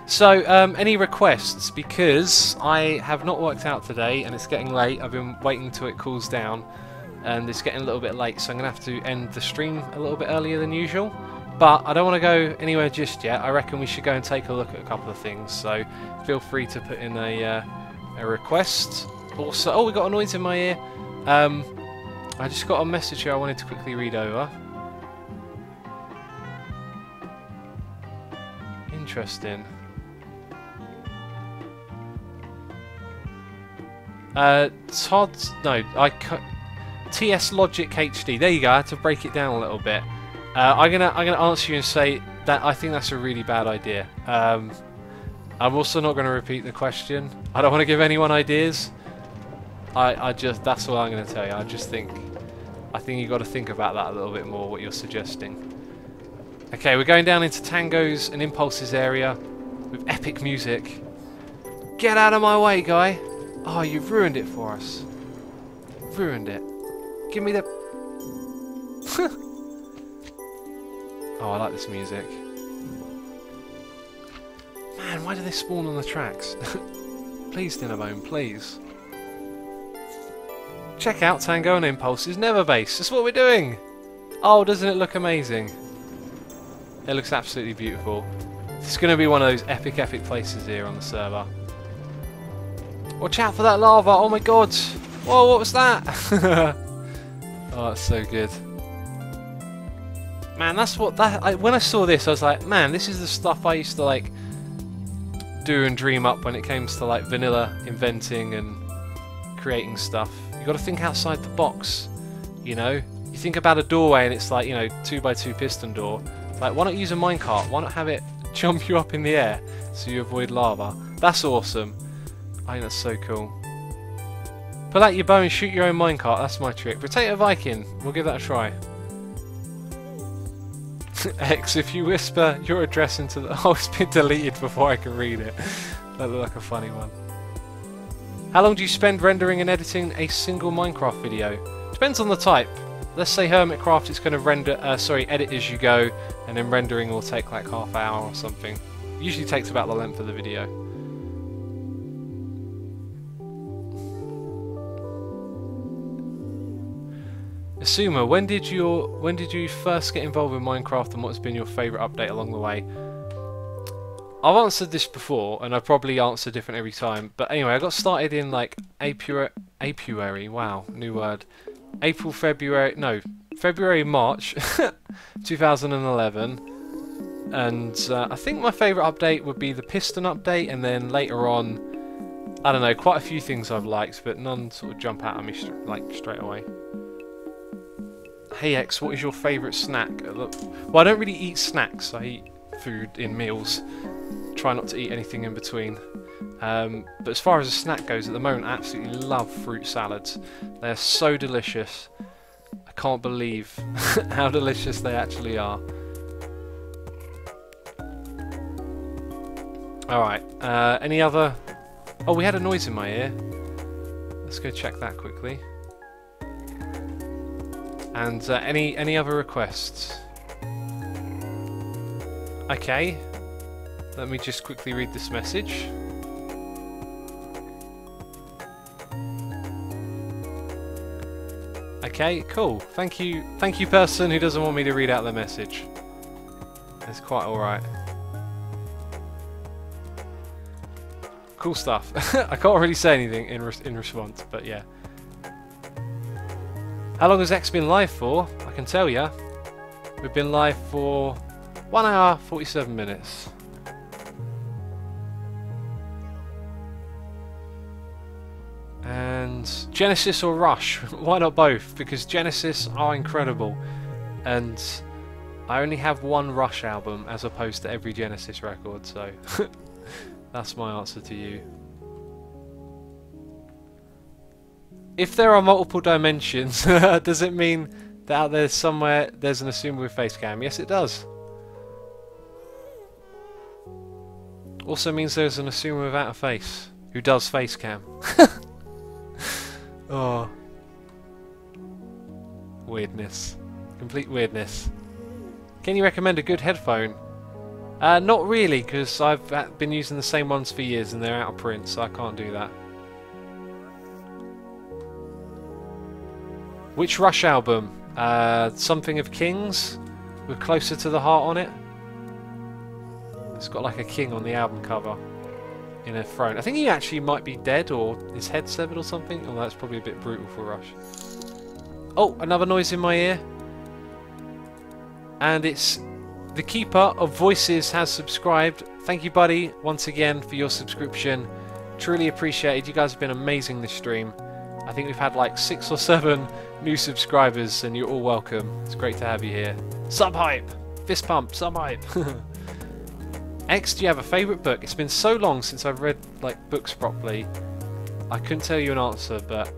So, any requests? Because I have not worked out today and it's getting late. I've been waiting till it cools down and it's getting a little bit late, so I'm going to have to end the stream a little bit earlier than usual. But I don't want to go anywhere just yet. I reckon we should go and take a look at a couple of things, so feel free to put in a request. Also, oh, we got a noise in my ear. I just got a message here I wanted to quickly read over. Interesting. Todd's, no, TS Logic HD. There you go. I had to break it down a little bit. I'm gonna answer you and say that I think that's a really bad idea. I'm also not going to repeat the question. I don't want to give anyone ideas. I just, that's all I'm going to tell you. I think you've got to think about that a little bit more, what you're suggesting. Okay, we're going down into Tango's and Impulse's area with epic music. Get out of my way, guy. Oh, you've ruined it for us. Ruined it. Give me the... Oh, I like this music. Man, why do they spawn on the tracks? Please, Dinnerbone, please. Check out Tango and Impulse's Nether base. That's what we're doing. Oh, doesn't it look amazing? It looks absolutely beautiful. It's going to be one of those epic places here on the server. Watch out for that lava! Oh my god! Whoa, what was that? Oh, that's so good. Man, that's what when I saw this, I was like, man, this is the stuff I used to like do and dream up when it came to like vanilla inventing and creating stuff. You got to think outside the box, you know. You think about a doorway and it's like, you know, 2x2 piston door. Like, why not use a minecart? Why not have it jump you up in the air so you avoid lava? That's awesome. I think that's so cool. Pull out your bow and shoot your own minecart. That's my trick. Potato Viking. We'll give that a try. X, if you whisper your address into the... Oh, it's been deleted before I can read it. That looked like a funny one. How long do you spend rendering and editing a single Minecraft video? Depends on the type. Let's say Hermitcraft, it's going to render, edit as you go, and then rendering will take like half an hour or something. Usually takes about the length of the video. Asuma, when did you first get involved with Minecraft, and what's been your favourite update along the way? I've answered this before, and I probably answer different every time. But anyway, I got started in like Apiary. Wow, new word. February, March 2011. And I think my favourite update would be the piston update, and then later on, I don't know, quite a few things I've liked, but none sort of jump out at me straight away. Hey X, what is your favourite snack? Well, I don't really eat snacks. I eat food in meals. Try not to eat anything in between. But as far as a snack goes, at the moment, I absolutely love fruit salads. They're so delicious. I can't believe how delicious they actually are. Alright, any other... Oh, we had a noise in my ear. Let's go check that quickly. And any other requests? Okay, let me just quickly read this message. Okay, cool. Thank you, person who doesn't want me to read out the message. It's quite alright. Cool stuff. I can't really say anything in response, but yeah. How long has X been live for? I can tell ya. We've been live for 1 hour 47 minutes. And Genesis or Rush? Why not both? Because Genesis are incredible, and I only have one Rush album as opposed to every Genesis record, so that's my answer to you. If there are multiple dimensions, does it mean that out there somewhere there's an Asuma with face cam? Yes, it does. Also means there's an Asuma without a face who does face cam. Oh, weirdness, complete weirdness. Can you recommend a good headphone? Not really, because I've been using the same ones for years and they're out of print, so I can't do that. Which Rush album? Something of Kings, with Closer to the Heart on it. It's got like a king on the album cover in a throne. I think he actually might be dead or his head severed or something. Although that's probably a bit brutal for Rush. Oh, another noise in my ear. And it's the Keeper of Voices has subscribed. Thank you, buddy, once again for your subscription. Truly appreciated. You guys have been amazing this stream. I think we've had like 6 or 7 new subscribers, and you're all welcome. It's great to have you here. Sub-hype! Fist pump, sub-hype! X, do you have a favourite book? It's been so long since I've read like books properly. I couldn't tell you an answer, but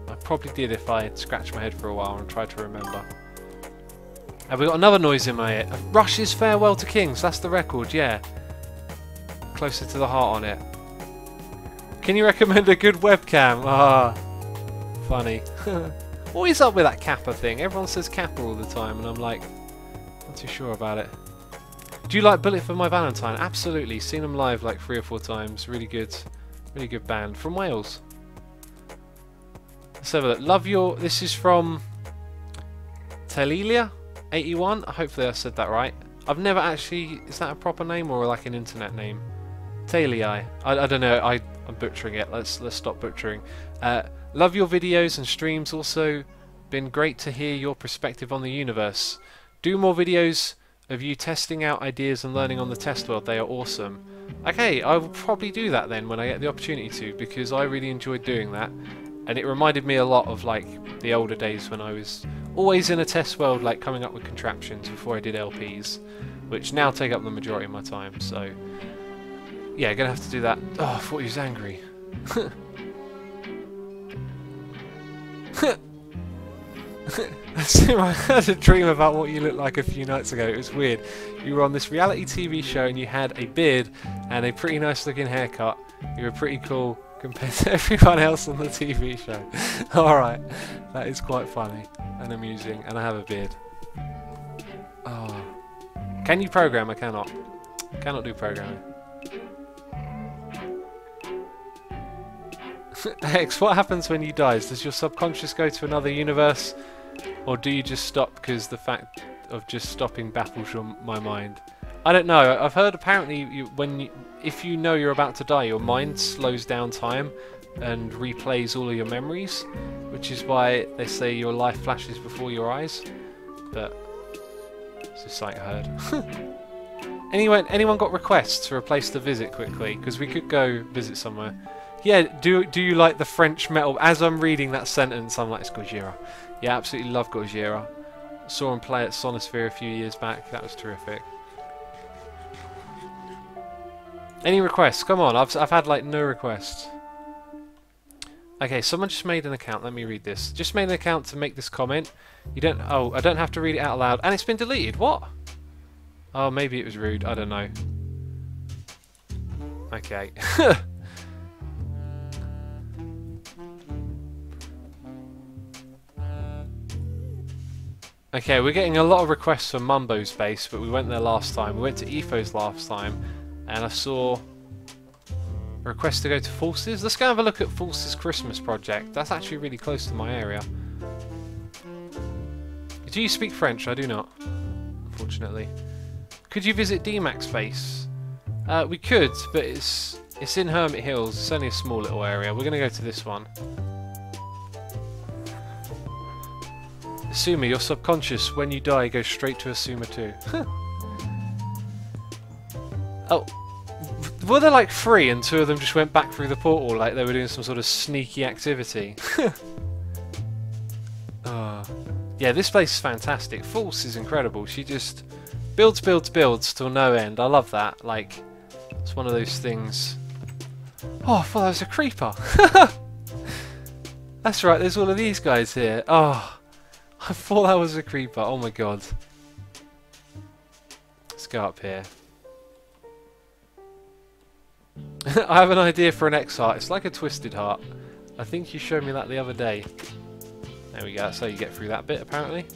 I probably did if I had scratched my head for a while and tried to remember. Have we got another noise in my ear? Rush's Farewell to Kings, that's the record, yeah. Closer to the Heart on it. Can you recommend a good webcam? Ah, funny. What is up with that Kappa thing? Everyone says Kappa all the time, and I'm like, not too sure about it. Do you like Bullet for My Valentine? Absolutely. Seen them live like 3 or 4 times. Really good band from Wales. Let's have a look. Love your. This is from Telelia 81. Hopefully I said that right. I've never actually... Is that a proper name or like an internet name? Talii. I don't know. I'm butchering it. Let's stop butchering. Love your videos and streams. Also been great to hear your perspective on the universe. Do more videos of you testing out ideas and learning on the test world. They are awesome. Okay, I will probably do that then when I get the opportunity to, because I really enjoyed doing that. And it reminded me a lot of like the older days when I was always in a test world, like coming up with contraptions before I did LPs, which now take up the majority of my time. So yeah, gonna have to do that. Oh, I thought he was angry. I had a dream about what you looked like a few nights ago. It was weird. You were on this reality TV show and you had a beard and a pretty nice looking haircut. You were pretty cool compared to everyone else on the TV show. Alright, that is quite funny and amusing, and I have a beard. Oh. Can you program? I cannot. Cannot do programming. X, what happens when you die? Does your subconscious go to another universe? Or do you just stop because the fact of just stopping baffles my mind? I don't know. I've heard apparently if you know you're about to die, your mind slows down time and replays all of your memories, which is why they say your life flashes before your eyes. But it's just something I heard. Anyone got requests to replace the visit quickly? Because we could go visit somewhere. Yeah, do you like the French metal? As I'm reading that sentence, I'm like, it's Gojira. Yeah, absolutely love Gojira. Saw him play at Sonosphere a few years back. That was terrific. Any requests? Come on, I've had like no requests. Okay, someone just made an account. Let me read this. Just made an account to make this comment. You don't... Oh, I don't have to read it out loud. And it's been deleted. What? Oh, maybe it was rude. I don't know. Okay. Okay, we're getting a lot of requests for Mumbo's base, but we went there last time. We went to Etho's last time, and I saw a request to go to Forces. Let's go have a look at Forces' Christmas project. That's actually really close to my area. Do you speak French? I do not, unfortunately. Could you visit DMAC's base? We could, but it's in Hermit Hills. It's only a small little area. We're going to go to this one. Asuma, your subconscious, when you die, goes straight to Asuma too. Oh, were there like 3 and 2 of them just went back through the portal like they were doing some sort of sneaky activity? Yeah, this place is fantastic. False is incredible. She just builds till no end. I love that. Like, it's one of those things. Oh, I thought that was a creeper. That's right, there's all of these guys here. Oh, I thought that was a creeper. Oh my god. Let's go up here. I have an idea for an X heart. It's like a twisted heart. I think you showed me that the other day. There we go. That's how you get through that bit, apparently.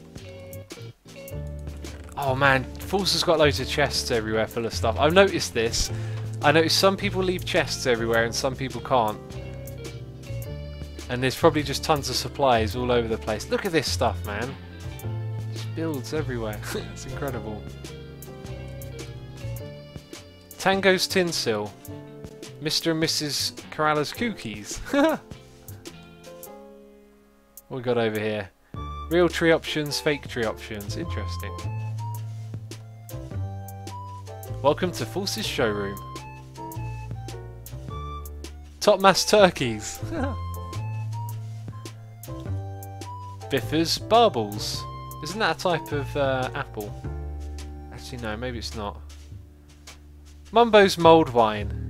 Oh man, Force has got loads of chests everywhere full of stuff. I've noticed this. I noticed some people leave chests everywhere and some people can't. And there's probably just tons of supplies all over the place. Look at this stuff, man. Just builds everywhere. It's incredible. Tango's Tinsel. Mr. and Mrs. Corrala's Cookies. What we got over here? Real tree options, fake tree options. Interesting. Welcome to Force's showroom. Top mass turkeys. Biffers Barbles. Isn't that a type of apple? Actually no, maybe it's not. Mumbo's mulled wine.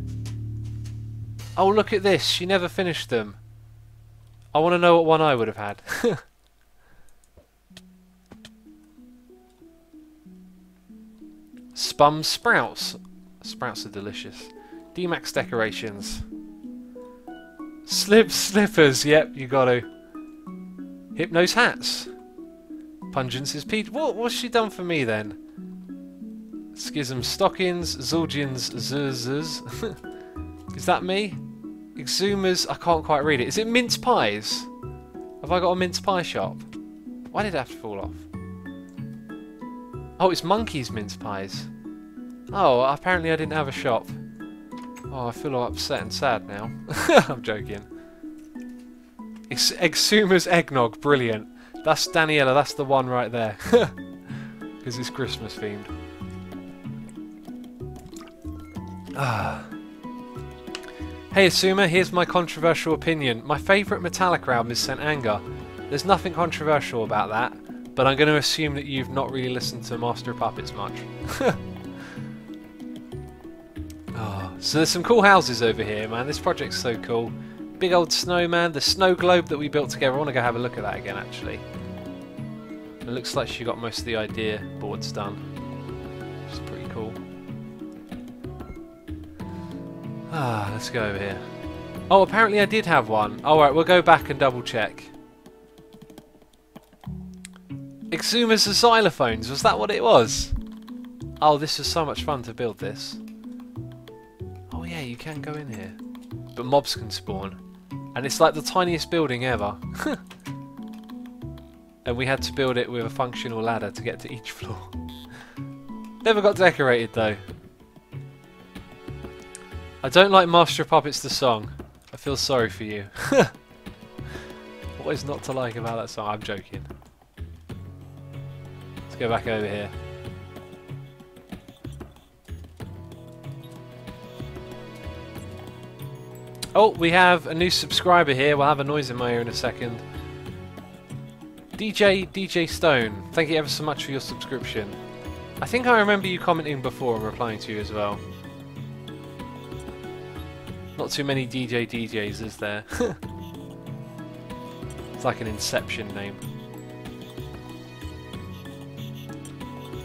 Oh, look at this. She never finished them. I want to know what one I would have had. Spum sprouts. Sprouts are delicious. D-Max decorations. Slippers. Yep, you got to. Hypno's hats. Pungence's peach. What's she done for me then? Schism stockings. Zulgian's zzzz. Is that me? Exuma's. I can't quite read it. Is it mince pies? Have I got a mince pie shop? Why did it have to fall off? Oh, it's Monkey's mince pies. Oh, apparently I didn't have a shop. Oh, I feel all upset and sad now. I'm joking. Exuma's eggnog, brilliant. That's Daniela, that's the one right there. Because it's Christmas themed. Ah. Hey Asuma, here's my controversial opinion. My favourite Metallic album is St. Anger. There's nothing controversial about that, but I'm going to assume that you've not really listened to Master of Puppets much. Oh, so there's some cool houses over here, man. This project's so cool. Big old snowman, the snow globe that we built together. I want to go have a look at that again, actually. It looks like she got most of the idea boards done, which is pretty cool. Ah, let's go over here. Oh, apparently I did have one. Alright, we'll go back and double check. Exuma's the xylophones, was that what it was? Oh, this is so much fun to build this. Oh yeah, you can go in here. But mobs can spawn. And it's like the tiniest building ever. And we had to build it with a functional ladder to get to each floor. Never got decorated though. I don't like Master of Puppets the song. I feel sorry for you. What is not to like about that song? I'm joking. Let's go back over here. Oh, we have a new subscriber here. We'll have a noise in my ear in a second. DJ Stone, thank you ever so much for your subscription. I think I remember you commenting before and replying to you as well. Not too many DJs, is there? It's like an Inception name.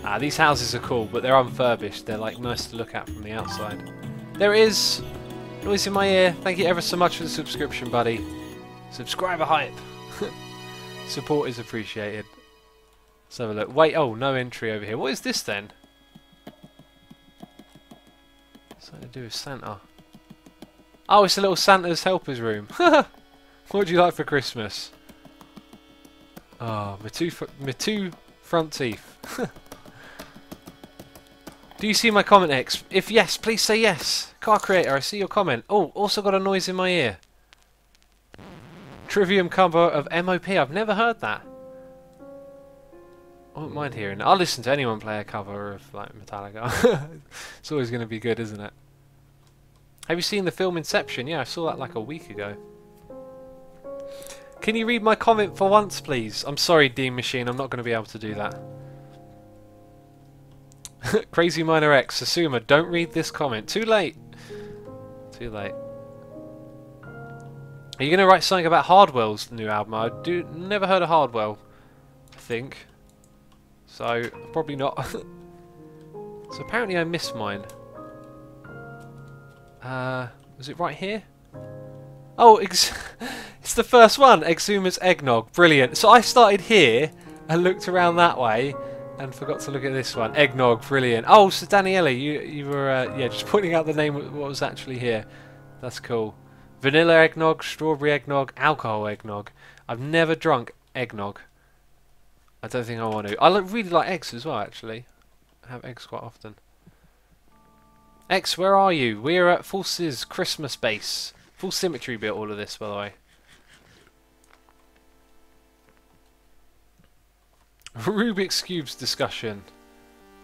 Ah, these houses are cool, but they're unfurbished. They're like nice to look at from the outside. There it is! Noise in my ear. Thank you ever so much for the subscription, buddy. Subscriber hype. Support is appreciated. Let's have a look. Wait, oh, no entry over here. What is this then? Something to do with Santa. Oh, it's a little Santa's helper's room. What would you like for Christmas? Oh, my two front teeth. Do you see my comment, X? If yes, please say yes. Car Creator, I see your comment. Oh, also got a noise in my ear. Trivium cover of MOP. I've never heard that. I wouldn't mind hearing it. I'll listen to anyone play a cover of like Metallica. It's always going to be good, isn't it? Have you seen the film Inception? Yeah, I saw that like a week ago. Can you read my comment for once, please? I'm sorry, Dean Machine. I'm not going to be able to do that. Crazy Miner X, Asuma, don't read this comment. Too late. Too late. Are you going to write something about Hardwell's new album? I never heard of Hardwell, I think. So, probably not. So apparently I missed mine. Was it right here? Oh, it's the first one. Exuma's eggnog. Brilliant. So I started here and looked around that way and forgot to look at this one. Eggnog. Brilliant. Oh, so Daniela, you were yeah, just pointing out the name of what was actually here. That's cool. Vanilla eggnog, strawberry eggnog, alcohol eggnog. I've never drunk eggnog. I don't think I want to. I really like eggs as well, actually. I have eggs quite often. X, where are you? We're at Force's Christmas base. Full Symmetry built all of this, by the way. Rubik's Cubes discussion.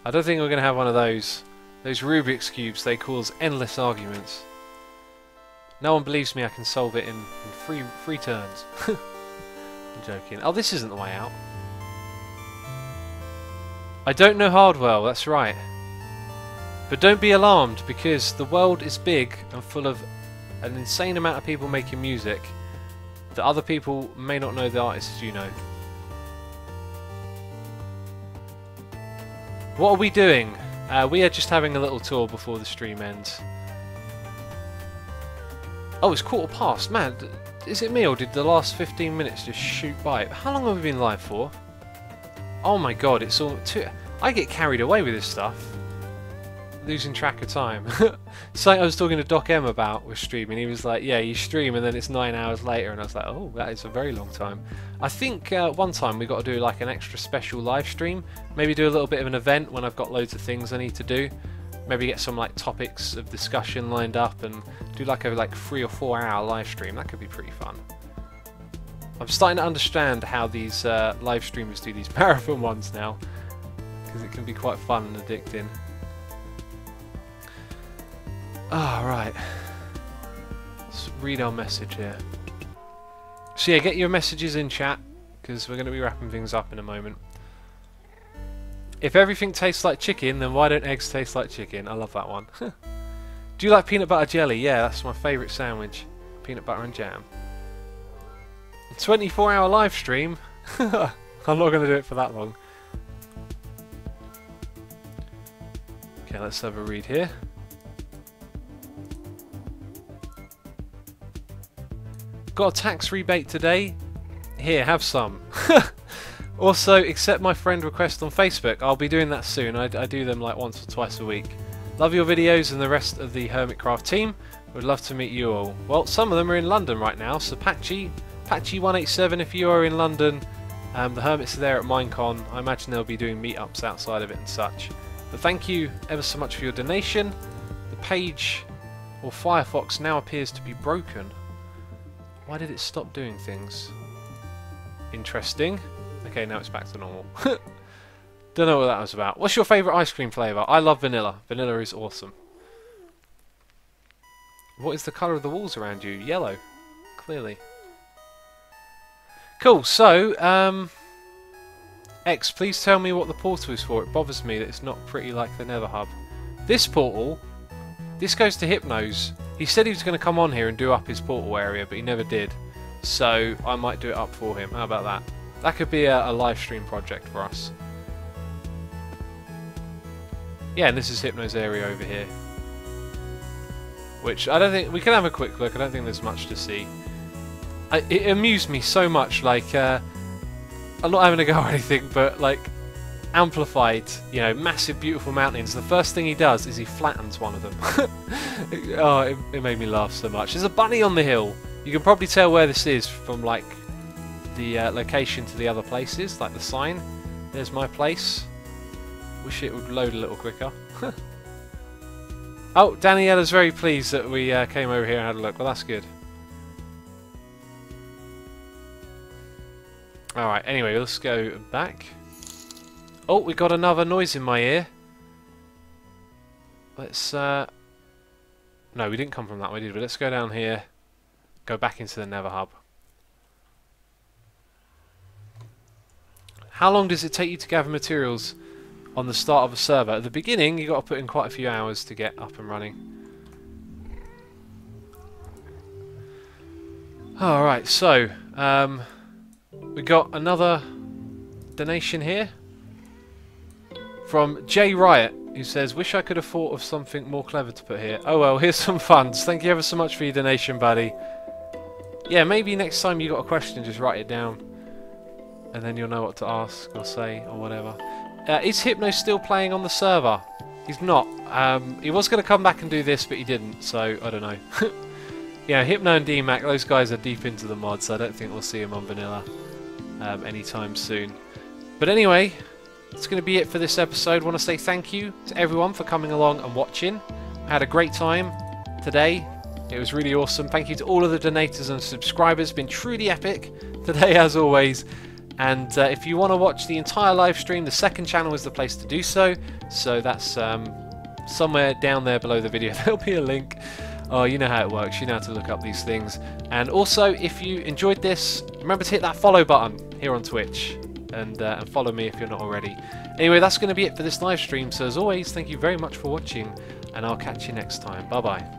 I don't think we're going to have one of those. Those Rubik's Cubes, they cause endless arguments. No one believes me I can solve it in three turns. I'm joking. Oh, this isn't the way out. I don't know Hardwell, that's right. But don't be alarmed, because the world is big and full of an insane amount of people making music that other people may not know the artists you know. What are we doing? We are just having a little tour before the stream ends. Oh, it's 1:15. Man, is it me or did the last 15 minutes just shoot by? How long have we been live for? Oh my god, it's all too... I get carried away with this stuff. losing track of time. Something I was talking to Doc M about with streaming. He was like, yeah, you stream and then it's 9 hours later, and I was like, oh, that is a very long time. I think one time we got to do like an extra special live stream. Maybe do a little bit of an event when I've got loads of things I need to do. Maybe get some like topics of discussion lined up and do like a 3 or 4 hour live stream. That could be pretty fun. I'm starting to understand how these live streamers do these marathon ones now, because it can be quite fun and addicting. Ah, right. Let's read our message here. So yeah, get your messages in chat, because we're going to be wrapping things up in a moment. If everything tastes like chicken, then why don't eggs taste like chicken? I love that one. Do you like peanut butter jelly? Yeah, that's my favourite sandwich. Peanut butter and jam. 24-hour live stream? I'm not going to do it for that long. Okay, let's have a read here. Got a tax rebate today? Here, have some. Also, accept my friend request on Facebook. I'll be doing that soon. I do them like once or twice a week. Love your videos and the rest of the Hermitcraft team. Would love to meet you all. Well, some of them are in London right now, so Patchy187, if you are in London, the Hermits are there at Minecon. I imagine they'll be doing meetups outside of it and such. But thank you ever so much for your donation. The page, or Firefox, now appears to be broken. Why did it stop doing things? Interesting. Okay, now it's back to normal. Don't know what that was about. What's your favourite ice cream flavour? I love vanilla. Vanilla is awesome. What is the colour of the walls around you? Yellow. Clearly. Cool, so, X, please tell me what the portal is for. It bothers me that it's not pretty like the Nether Hub. This portal, this goes to Hypno's. He said he was going to come on here and do up his portal area, but he never did. So, I might do it up for him. How about that? That could be a live stream project for us. Yeah, and this is Hypno's area over here. Which, I don't think... We can have a quick look. I don't think there's much to see. It amused me so much, like... I'm not having a go or anything, but, like... Amplified, you know, massive, beautiful mountains. The first thing he does is he flattens one of them. Oh, it made me laugh so much. There's a bunny on the hill. You can probably tell where this is from, like... the location to the other places, like the sign. There's my place. Wish it would load a little quicker. Oh, Daniella's very pleased that we came over here and had a look. Well, that's good. Alright, anyway, let's go back. Oh, we got another noise in my ear. Let's... No, we didn't come from that way, did we? Let's go down here. Go back into the Nether Hub. How long does it take you to gather materials on the start of a server? At the beginning, you've got to put in quite a few hours to get up and running. Alright, so, we got another donation here from J Riot, who says, wish I could have thought of something more clever to put here. Oh well, here's some funds. Thank you ever so much for your donation, buddy. Yeah, maybe next time you got a question, just write it down. And then you'll know what to ask or say or whatever. Is Hypno still playing on the server? He's not. He was going to come back and do this, but he didn't, so I don't know. Yeah, Hypno and DMAC, those guys are deep into the mods, so I don't think we'll see him on Vanilla anytime soon. But anyway, that's going to be it for this episode. I want to say thank you to everyone for coming along and watching. I had a great time today. It was really awesome. Thank you to all of the donators and subscribers. It's been truly epic today, as always. And if you want to watch the entire live stream, the second channel is the place to do so. So that's somewhere down there below the video. There'll be a link. Oh, you know how it works. You know how to look up these things. And also, if you enjoyed this, remember to hit that follow button here on Twitch. And follow me if you're not already. Anyway, that's going to be it for this live stream. So as always, thank you very much for watching. And I'll catch you next time. Bye-bye.